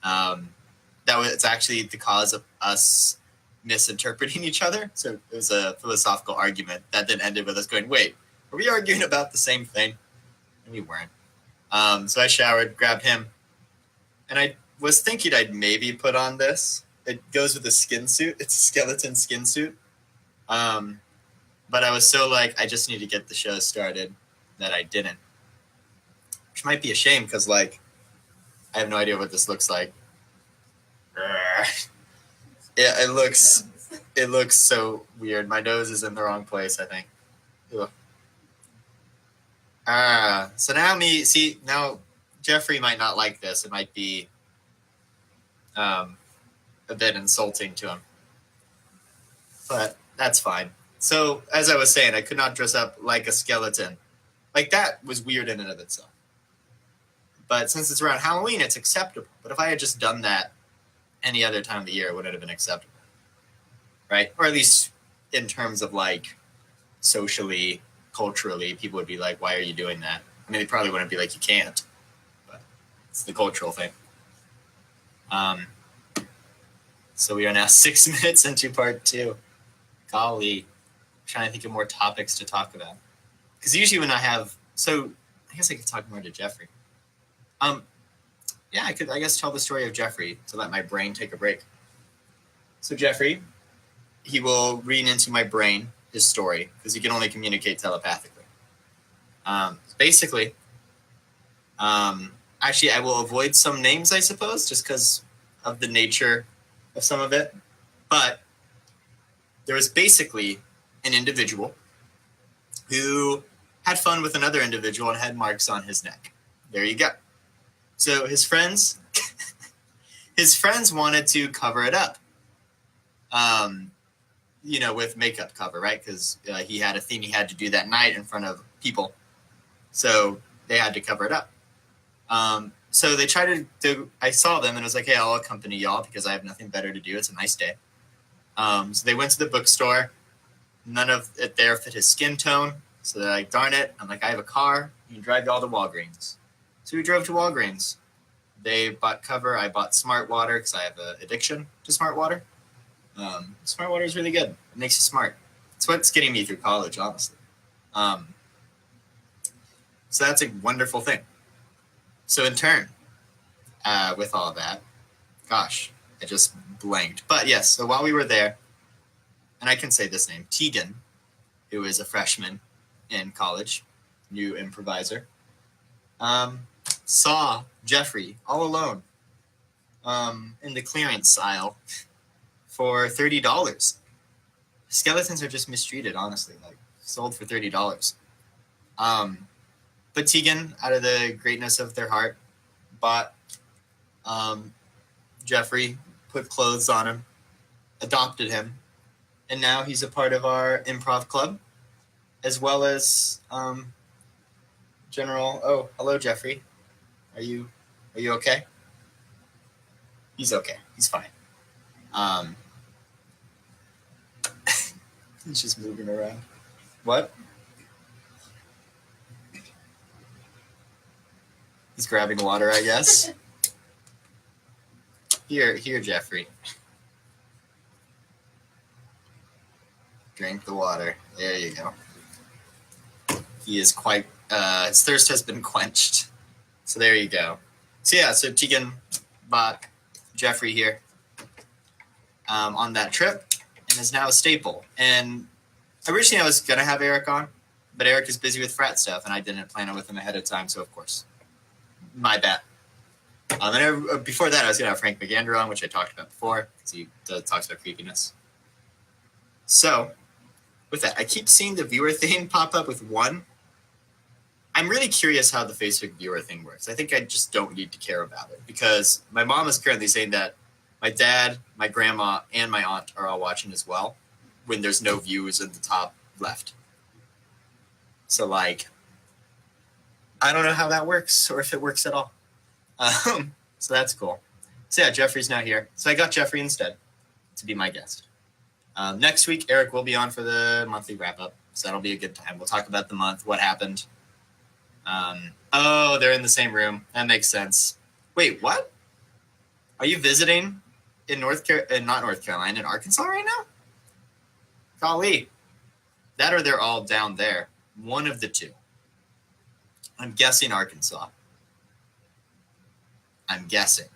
It's actually the cause of us misinterpreting each other. So it was a philosophical argument that then ended with us going, wait, are we arguing about the same thing? And we weren't. So I showered, grabbed him, and I was thinking I'd maybe put on this. It goes with a skin suit. It's a skeleton skin suit. But I was so like, I just need to get the show started that I didn't. Which might be a shame because, like, I have no idea what this looks like. Yeah, it looks so weird. My nose is in the wrong place, I think. So now Jeffrey might not like this. It might be a bit insulting to him. But that's fine. So, as I was saying, I could not dress up like a skeleton. Like, that was weird in and of itself. But since it's around Halloween, it's acceptable. But if I had just done that any other time of the year, it wouldn't have been acceptable. Right? Or at least in terms of, like, socially, culturally, people would be like, why are you doing that? I mean, they probably wouldn't be like, you can't. But it's the cultural thing. So we are now 6 minutes into part 2. Golly. I'm trying to think of more topics to talk about. Because usually when I guess I could talk more to Jeffrey. Yeah, I could, I guess, tell the story of Jeffrey to let my brain take a break. So Jeffrey, he will read into my brain his story because he can only communicate telepathically. Basically, actually, I will avoid some names, I suppose, just because of the nature of some of it. But there was basically an individual who had fun with another individual and had marks on his neck. There you go. So his friends wanted to cover it up, with makeup cover, right? Because he had a thing he had to do that night in front of people. So they had to cover it up. So they tried to I saw them and I was like, hey, I'll accompany y'all because I have nothing better to do. It's a nice day. So they went to the bookstore. None of it there fit his skin tone. So they're like, darn it. I'm like, I have a car. You can drive y'all to Walgreens. So we drove to Walgreens. They bought cover. I bought Smart Water because I have an addiction to Smart Water. Smart water is really good. It makes you smart. It's what's getting me through college, honestly. So that's a wonderful thing. So in turn, with all that, gosh, I just blanked. But yes, so while we were there, and I can say this name, Tegan, who is a freshman in college, new improviser, saw Jeffrey all alone in the clearance aisle for $30. Skeletons are just mistreated, honestly, like sold for $30. But Tegan, out of the greatness of their heart, bought Jeffrey, put clothes on him, adopted him, and now he's a part of our improv club, as well as General. Oh, hello, Jeffrey. Are you okay? He's okay. He's fine. He's just moving around. What? He's grabbing water, I guess. Here, Jeffrey. Drink the water. There you go. He is quite, his thirst has been quenched. So there you go. So yeah, so Tegan bought Jeffrey here on that trip and is now a staple. And originally I was going to have Eric on, but Eric is busy with frat stuff and I didn't plan it with him ahead of time. So of course, my bad. And before that, I was going to have Frank McAndrew on, which I talked about before, because he talks about creepiness. So, with that, I keep seeing the viewer thing pop up with 1. I'm really curious how the Facebook viewer thing works. I think I just don't need to care about it, because my mom is currently saying that my dad, my grandma, and my aunt are all watching as well, when there's no views in the top left. So, like, I don't know how that works, or if it works at all. So that's cool. So yeah, Jeffrey's not here. So I got Jeffrey instead to be my guest. Next week, Eric will be on for the monthly wrap-up. So that'll be a good time. We'll talk about the month, what happened. Oh, they're in the same room. That makes sense. Wait, what? Are you visiting in not North Carolina, in Arkansas right now? Golly. That or they're all down there. One of the two. I'm guessing Arkansas. I'm guessing.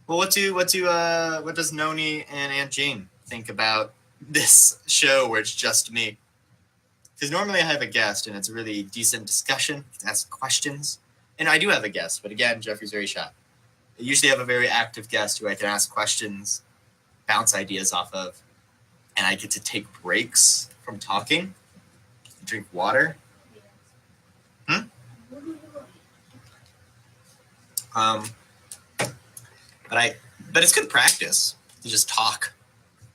Well, what does Noni and Aunt Jean think about this show where it's just me? Because normally I have a guest and it's a really decent discussion, ask questions, and I do have a guest, but again, Jeffrey's very shy. I usually have a very active guest who I can ask questions, bounce ideas off of, and I get to take breaks from talking, drink water. But it's good practice to just talk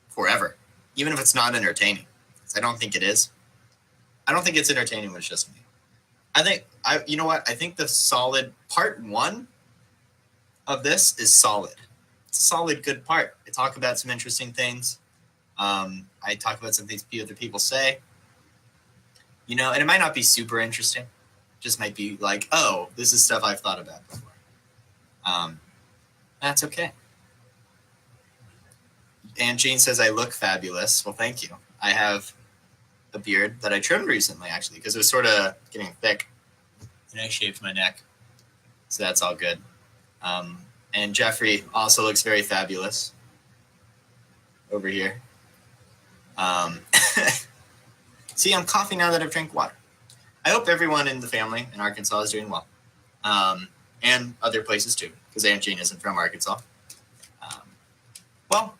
forever, even if it's not entertaining. I don't think it is. I don't think it's entertaining when it's just me. You know what? I think the solid part 1 of this is solid. It's a solid, good part. I talk about some interesting things. I talk about some things other people say. You know, and it might not be super interesting. It just might be like, oh, this is stuff I've thought about before. That's okay. Aunt Jean says I look fabulous. Well, thank you. I have a beard that I trimmed recently, actually, because it was sort of getting thick. And I shaved my neck. So that's all good. And Jeffrey also looks very fabulous over here. See, I'm coughing now that I've drank water. I hope everyone in the family in Arkansas is doing well. And other places too, because Aunt Jean isn't from Arkansas. Well,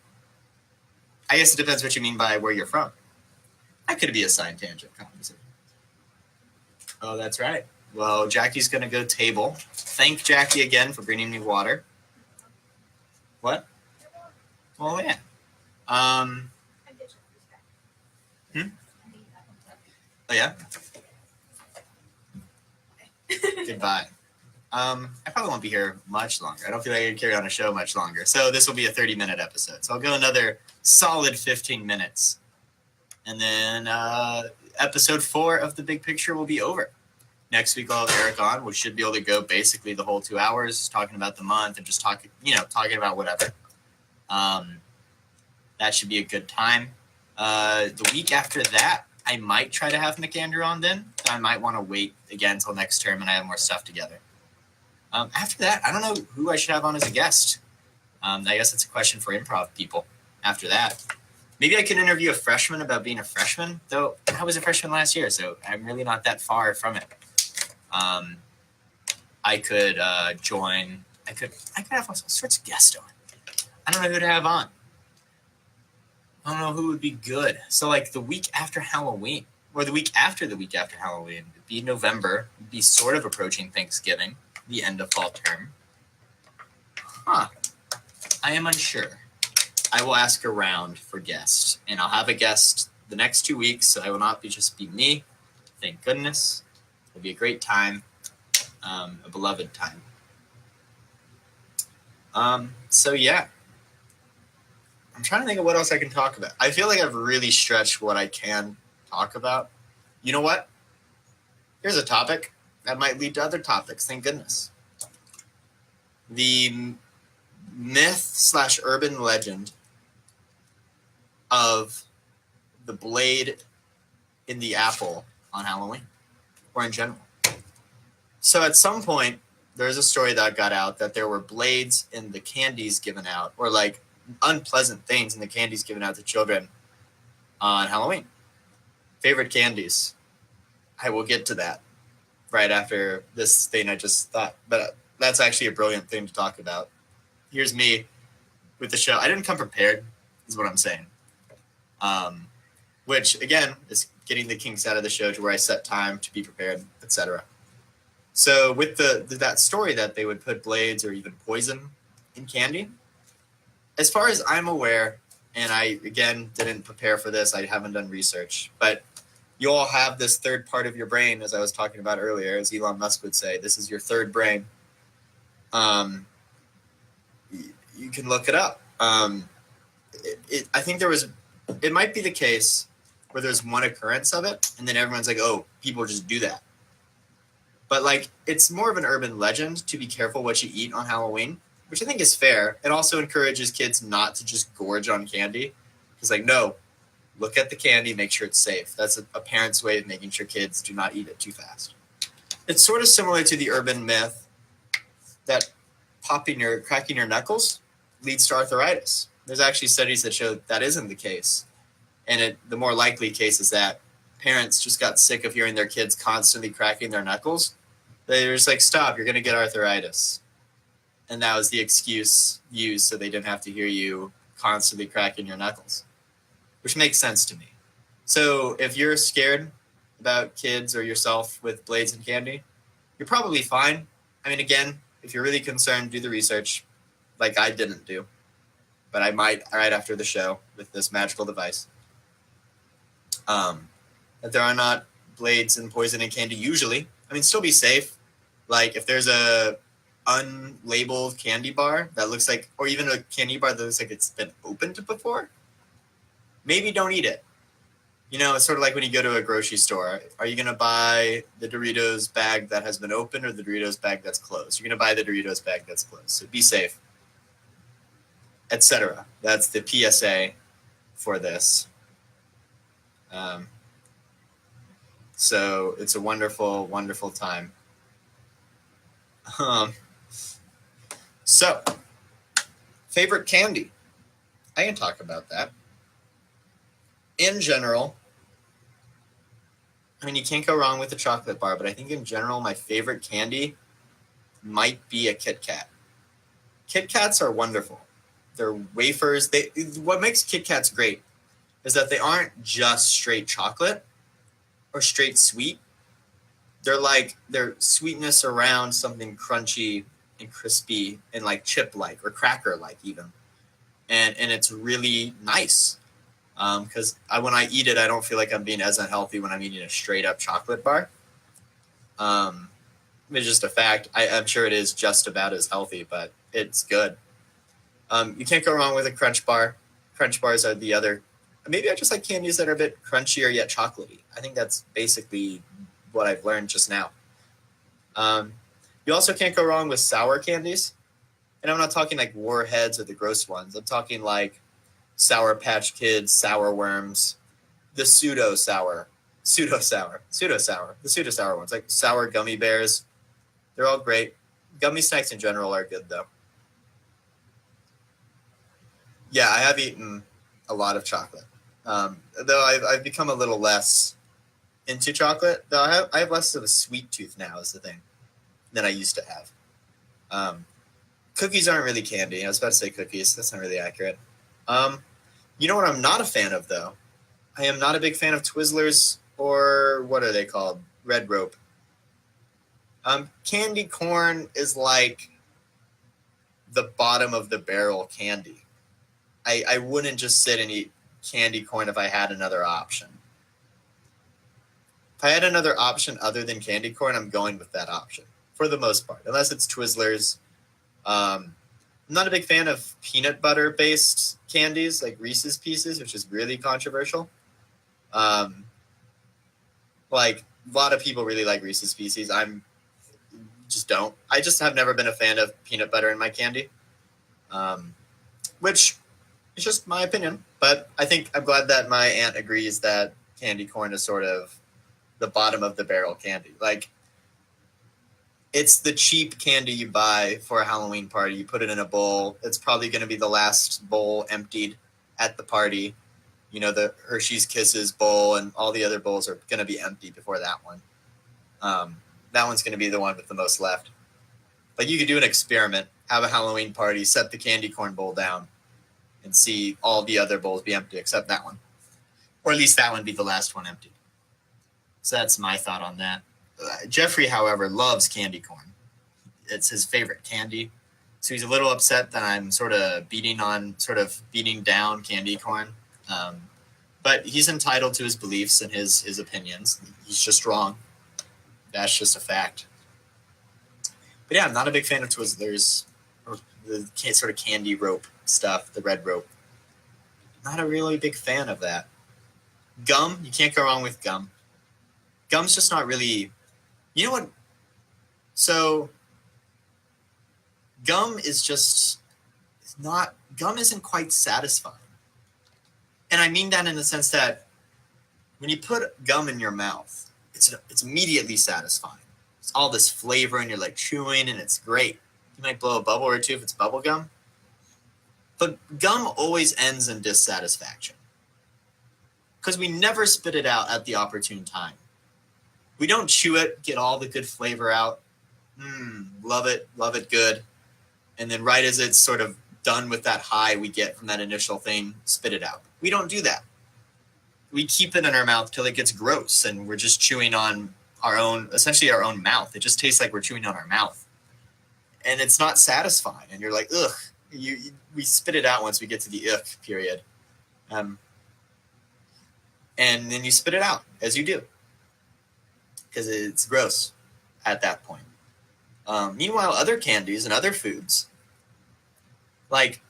I guess it depends what you mean by where you're from. That could be a side tangent conversation. Oh, that's right. Well, Jackie's going to go table. Thank Jackie again for bringing me water. What? Oh, yeah. Oh, yeah? Goodbye. I probably won't be here much longer. I don't feel like I can carry on a show much longer. So this will be a 30-minute episode. So I'll go another solid 15 minutes. And then episode 4 of The Big Picture will be over. Next week I'll have Eric on, which should be able to go basically the whole 2 hours talking about the month and just talking about whatever. That should be a good time. The week after that, I might try to have McAndrew on then. I might want to wait again until next term and I have more stuff together. After that, I don't know who I should have on as a guest. I guess it's a question for improv people after that. Maybe I could interview a freshman about being a freshman, though I was a freshman last year, so I'm really not that far from it. I could join. I could have all sorts of guests on. I don't know who to have on. I don't know who would be good. So like the week after Halloween, or the week after Halloween, it'd be November. It'd be sort of approaching Thanksgiving, the end of fall term. I am unsure. I will ask around for guests, and I'll have a guest the next 2 weeks, so I will not just be me. Thank goodness. It'll be a great time, a beloved time. So yeah. I'm trying to think of what else I can talk about. I feel like I've really stretched what I can talk about. You know what? Here's a topic that might lead to other topics. Thank goodness. The myth/urban legend of the blade in the apple on Halloween, or in general. So at some point, there's a story that got out that there were blades in the candies given out, or like unpleasant things in the candies given out to children on Halloween. Favorite candies. I will get to that right after this thing I just thought, but that's actually a brilliant thing to talk about. Here's me with the show. I didn't come prepared, is what I'm saying. Which again is getting the kinks out of the show to where I set time to be prepared, etc. So with that story that they would put blades or even poison in candy, as far as I'm aware, and I, again, didn't prepare for this, I haven't done research, but you all have this third part of your brain, as I was talking about earlier, as Elon Musk would say, this is your third brain. You can look it up. I think it might be the case where there's one occurrence of it, and then everyone's like, oh, people just do that. But like, it's more of an urban legend to be careful what you eat on Halloween, which I think is fair. It also encourages kids not to just gorge on candy. It's like, no, look at the candy, make sure it's safe. That's a parent's way of making sure kids do not eat it too fast. It's sort of similar to the urban myth that cracking your knuckles leads to arthritis. There's actually studies that show that isn't the case. And the more likely case is that parents just got sick of hearing their kids constantly cracking their knuckles. They were just like, stop, you're going to get arthritis. And that was the excuse used so they didn't have to hear you constantly cracking your knuckles, which makes sense to me. So if you're scared about kids or yourself with blades and candy, you're probably fine. I mean, again, if you're really concerned, do the research like I didn't do. But I might right after the show with this magical device. That there are not blades and poison in candy usually. I mean, still be safe. Like if there's a unlabeled candy bar that looks like, or even a candy bar that looks like it's been opened before, maybe don't eat it. You know, it's sort of like when you go to a grocery store. Are you going to buy the Doritos bag that has been opened or the Doritos bag that's closed? You're going to buy the Doritos bag that's closed. So be safe, etc. That's the PSA for this. So it's a wonderful, wonderful time. So, favorite candy. I can talk about that. In general, I mean, you can't go wrong with a chocolate bar, but I think in general, my favorite candy might be a Kit Kat. Kit Kats are wonderful. They're wafers. What makes Kit Kats great is that they aren't just straight chocolate or straight sweet. They're sweetness around something crunchy and crispy and like chip-like or cracker-like even. And it's really nice. Because when I eat it, I don't feel like I'm being as unhealthy when I'm eating a straight-up chocolate bar. It's just a fact. I'm sure it is just about as healthy, but it's good. You can't go wrong with a Crunch bar. Crunch bars are the other. Maybe I just like candies that are a bit crunchier yet chocolatey. I think that's basically what I've learned just now. You also can't go wrong with sour candies. And I'm not talking like Warheads or the gross ones. I'm talking like Sour Patch Kids, sour worms, the pseudo sour ones, like sour gummy bears. They're all great. Gummy snacks in general are good, though. Yeah, I have eaten a lot of chocolate. Though I've become a little less into chocolate. Though I have less of a sweet tooth now, is the thing, than I used to have. Cookies aren't really candy. I was about to say cookies. That's not really accurate. You know what I'm not a fan of, though? I am not a big fan of Twizzlers, or what are they called? Red Rope. Candy corn is like the bottom of the barrel candy. I wouldn't just sit and eat candy corn if I had another option. If I had another option other than candy corn, I'm going with that option for the most part, unless it's Twizzlers. I'm not a big fan of peanut butter based candies like Reese's Pieces, which is really controversial. Like a lot of people really like Reese's Pieces. I'm just don't. I just have never been a fan of peanut butter in my candy, which is just my opinion. But I think I'm glad that my aunt agrees that candy corn is sort of the bottom of the barrel candy. Like, it's the cheap candy you buy for a Halloween party. You put it in a bowl. It's probably going to be the last bowl emptied at the party. You know, the Hershey's Kisses bowl and all the other bowls are going to be empty before that one. That one's going to be the one with the most left. But you could do an experiment, have a Halloween party, set the candy corn bowl down, and see all the other bowls be empty except that one. Or at least that one be the last one empty. So that's my thought on that. Jeffrey, however, loves candy corn. It's his favorite candy. So he's a little upset that I'm sort of beating down candy corn. But he's entitled to his beliefs and his opinions. He's just wrong. That's just a fact. But yeah, I'm not a big fan of Twizzlers or the sort of candy rope stuff, the red rope. Not a really big fan of that. Gum, you can't go wrong with gum. Gum's just not really, you know what? So gum isn't quite satisfying. And I mean that in the sense that when you put gum in your mouth, it's immediately satisfying. It's all this flavor and you're like chewing and it's great. You might blow a bubble or two if it's bubble gum. But gum always ends in dissatisfaction. Because we never spit it out at the opportune time. We don't chew it, get all the good flavor out. Love it good. And then right as it's sort of done with that high we get from that initial thing, spit it out. We don't do that. We keep it in our mouth till it gets gross and we're just chewing on essentially our own mouth. It just tastes like we're chewing on our mouth. And it's not satisfying. And you're like, ugh. We spit it out once we get to the ugh period. And then you spit it out, as you do. Because it's gross at that point. Meanwhile, other candies and other foods, like,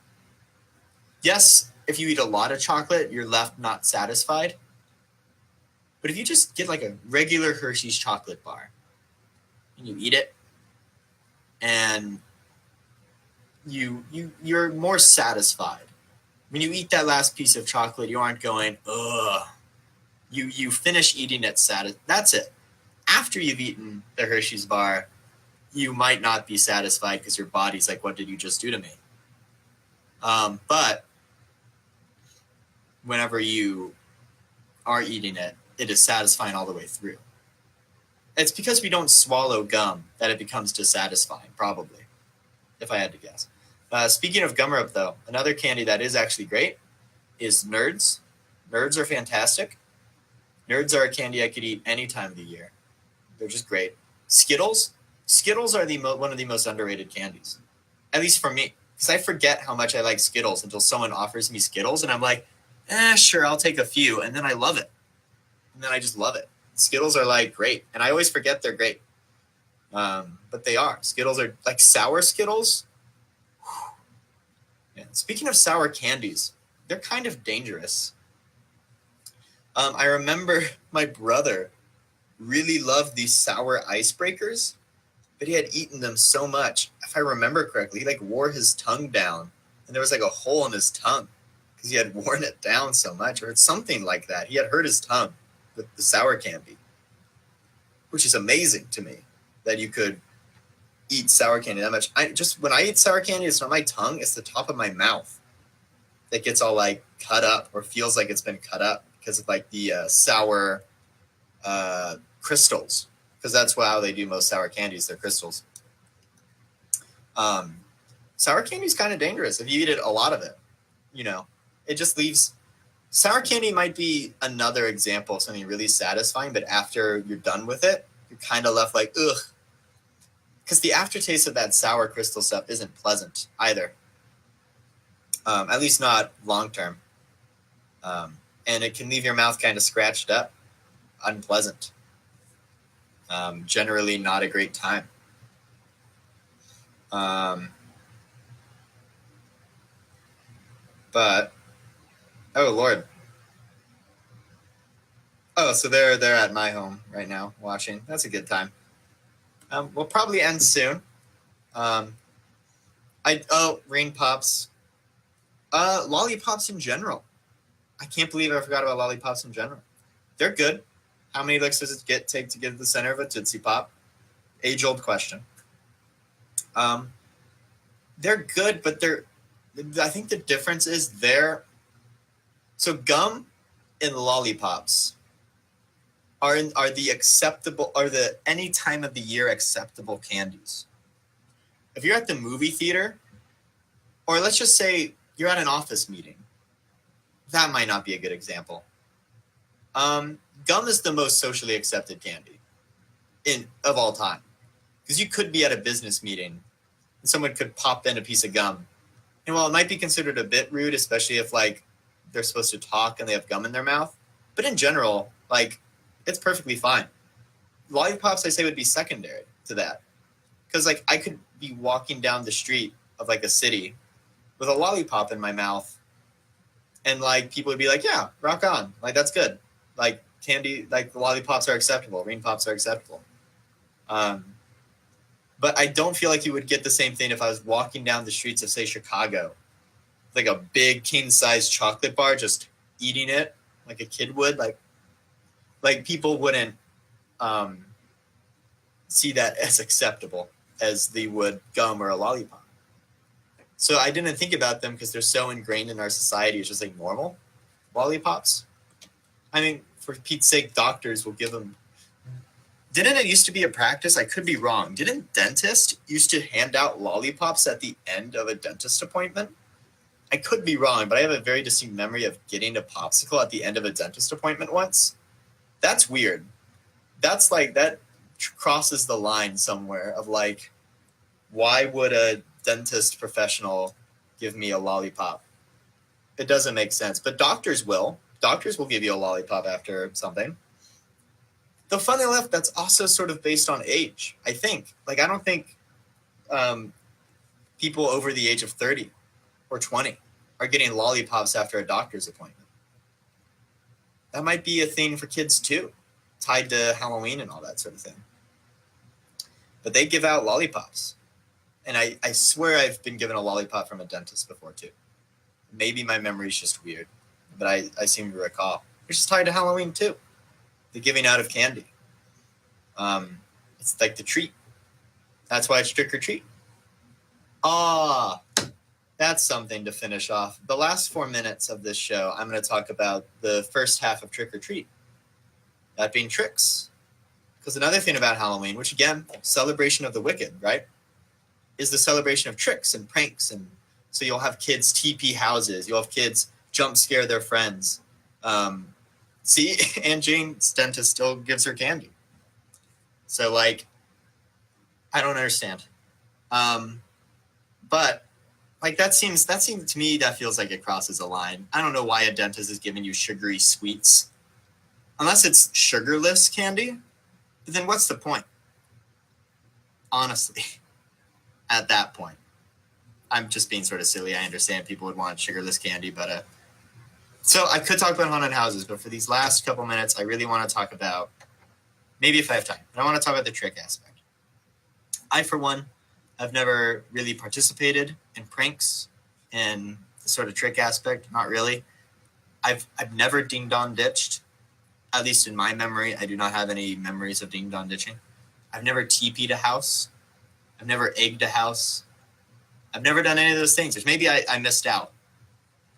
yes, if you eat a lot of chocolate, you're left not satisfied. But if you just get like a regular Hershey's chocolate bar and you eat it, and you're more satisfied. When you eat that last piece of chocolate, you aren't going, ugh. You finish eating it that's it. After you've eaten the Hershey's bar, you might not be satisfied because your body's like, what did you just do to me? But whenever you are eating it, it is satisfying all the way through. It's because we don't swallow gum that it becomes dissatisfying, probably, if I had to guess. Speaking of gum rope, though, another candy that is actually great is Nerds. Nerds are fantastic. Nerds are a candy I could eat any time of the year. They're just great. Skittles. Skittles are one of the most underrated candies, at least for me, because I forget how much I like Skittles until someone offers me Skittles, and I'm like, sure, I'll take a few, and then I love it. And then I just love it. Skittles are like great, and I always forget they're great. But they are. Skittles are like sour Skittles. Yeah. Speaking of sour candies, they're kind of dangerous. I remember my brother really loved these sour icebreakers, but he had eaten them so much. If I remember correctly, he like wore his tongue down, and there was like a hole in his tongue because because he had worn it down so much, or something like that. He had hurt his tongue with the sour candy, which is amazing to me that you could eat sour candy that much. When I eat sour candy, it's not my tongue, it's the top of my mouth that gets all like cut up or feels like it's been cut up because of like the sour crystals, because that's how they do most sour candies. They're crystals. Sour candy is kind of dangerous if you eat a lot of it. It just leaves. Sour candy might be another example of something really satisfying, but after you're done with it, you're kind of left like, ugh. Because the aftertaste of that sour crystal stuff isn't pleasant either. At least not long term. And it can leave your mouth kind of scratched up, unpleasant. Generally not a great time. But, oh Lord. Oh, so they're at my home right now watching. That's a good time. We'll probably end soon. Rain Pops. Lollipops in general. I can't believe I forgot about lollipops in general. They're good. How many licks does it take to get to the center of a Tootsie Pop? Age-old question. They're good, but I think the difference is so gum and lollipops are the any time of the year acceptable candies. If you're at the movie theater, or let's just say you're at an office meeting, that might not be a good example. Gum is the most socially accepted candy of all time, because you could be at a business meeting and someone could pop in a piece of gum, and while it might be considered a bit rude, especially if like they're supposed to talk and they have gum in their mouth, but in general, like, it's perfectly fine. Lollipops, I say, would be secondary to that, because like I could be walking down the street of like a city with a lollipop in my mouth, and like people would be like, yeah, rock on, like that's good, like candy, like the lollipops are acceptable, Rain Pops are acceptable. But I don't feel like you would get the same thing if I was walking down the streets of, say, Chicago, like a big king-size chocolate bar, just eating it like a kid would. Like people wouldn't see that as acceptable as they would gum or a lollipop. So I didn't think about them because they're so ingrained in our society. It's just like normal lollipops. I mean, for Pete's sake, doctors will give them. Didn't it used to be a practice? I could be wrong. Didn't dentists used to hand out lollipops at the end of a dentist appointment? I could be wrong, but I have a very distinct memory of getting a popsicle at the end of a dentist appointment once. That's weird. That's like, that crosses the line somewhere of like, why would a dentist professional give me a lollipop? It doesn't make sense, but doctors will. Doctors will give you a lollipop after something. Though funny enough, that's also sort of based on age, I think. Like, I don't think people over the age of 30 or 20 are getting lollipops after a doctor's appointment. That might be a thing for kids too, tied to Halloween and all that sort of thing. But they give out lollipops. And I swear I've been given a lollipop from a dentist before too. Maybe my memory's just weird, but I seem to recall. It's just tied to Halloween too. The giving out of candy. It's like the treat. That's why it's trick or treat. That's something to finish off. The last 4 minutes of this show, I'm going to talk about the first half of trick or treat. That being tricks. Because another thing about Halloween, which again, celebration of the wicked, right? Is the celebration of tricks and pranks. And so you'll have kids TP houses. You'll have kids jump scare their friends. See, Aunt Jane's dentist still gives her candy. So, like, I don't understand. But, like, that seems to me, that feels like it crosses a line. I don't know why a dentist is giving you sugary sweets. Unless it's sugarless candy, then what's the point? Honestly, at that point. I'm just being sort of silly. I understand people would want sugarless candy, but so I could talk about haunted houses, but for these last couple minutes, I really want to talk about, maybe if I have time, but I want to talk about the trick aspect. I, for one, have never really participated in pranks and the sort of trick aspect, not really. I've never ding dong ditched, at least in my memory. I do not have any memories of ding dong ditching. I've never TP'd a house. I've never egged a house. I've never done any of those things. Which maybe I missed out.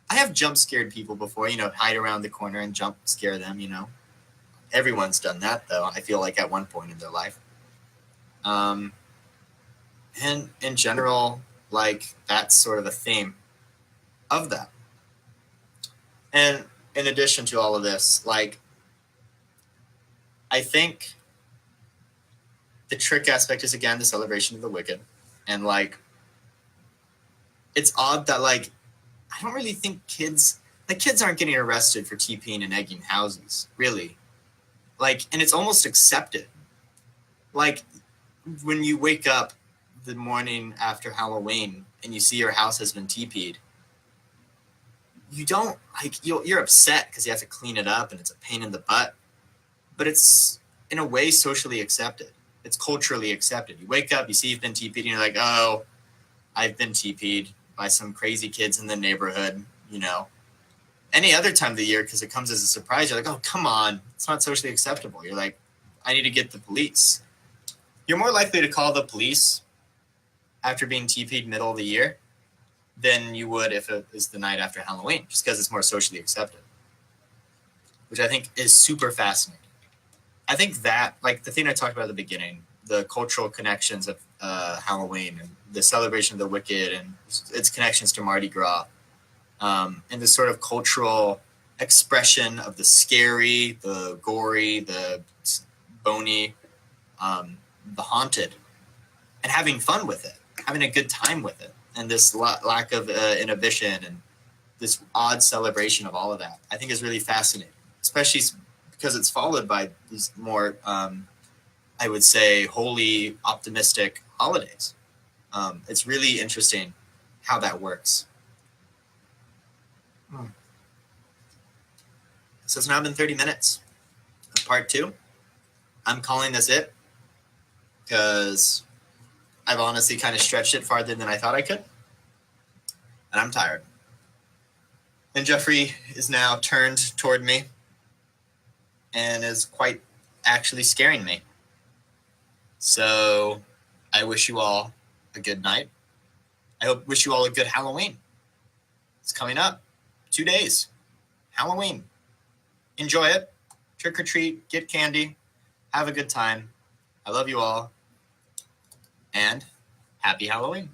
I have jump scared people before, hide around the corner and jump scare them, Everyone's done that, though, I feel like at one point in their life. And in general, like, that's sort of a theme of that. And in addition to all of this, like, I think the trick aspect is, again, the celebration of the wicked. And, like, it's odd that, like, I don't really think kids aren't getting arrested for TPing and egging houses, really. Like, and it's almost accepted. Like, when you wake up the morning after Halloween and you see your house has been TP'd, you don't, like, you're upset because you have to clean it up and it's a pain in the butt. But it's, in a way, socially accepted. It's culturally accepted. You wake up, you see you've been TP'd, and you're like, oh, I've been TP'd by some crazy kids in the neighborhood, Any other time of the year, because it comes as a surprise, you're like, oh, come on. It's not socially acceptable. You're like, I need to get the police. You're more likely to call the police after being TP'd middle of the year than you would if it was the night after Halloween, just because it's more socially accepted, which I think is super fascinating. I think that, like the thing I talked about at the beginning, the cultural connections of Halloween and the celebration of the wicked and its connections to Mardi Gras, and the sort of cultural expression of the scary, the gory, the bony, the haunted, and having fun with it, having a good time with it, and this lack of inhibition and this odd celebration of all of that, I think is really fascinating, especially because it's followed by these more, I would say, holy, optimistic holidays. It's really interesting how that works. So it's now been 30 minutes of part 2. I'm calling this it because I've honestly kind of stretched it farther than I thought I could. And I'm tired. And Jeffrey is now turned toward me and is quite actually scaring me. So I wish you all a good night. I wish you all a good Halloween. It's coming up. 2 days. Halloween. Enjoy it. Trick or treat. Get candy. Have a good time. I love you all. And happy Halloween.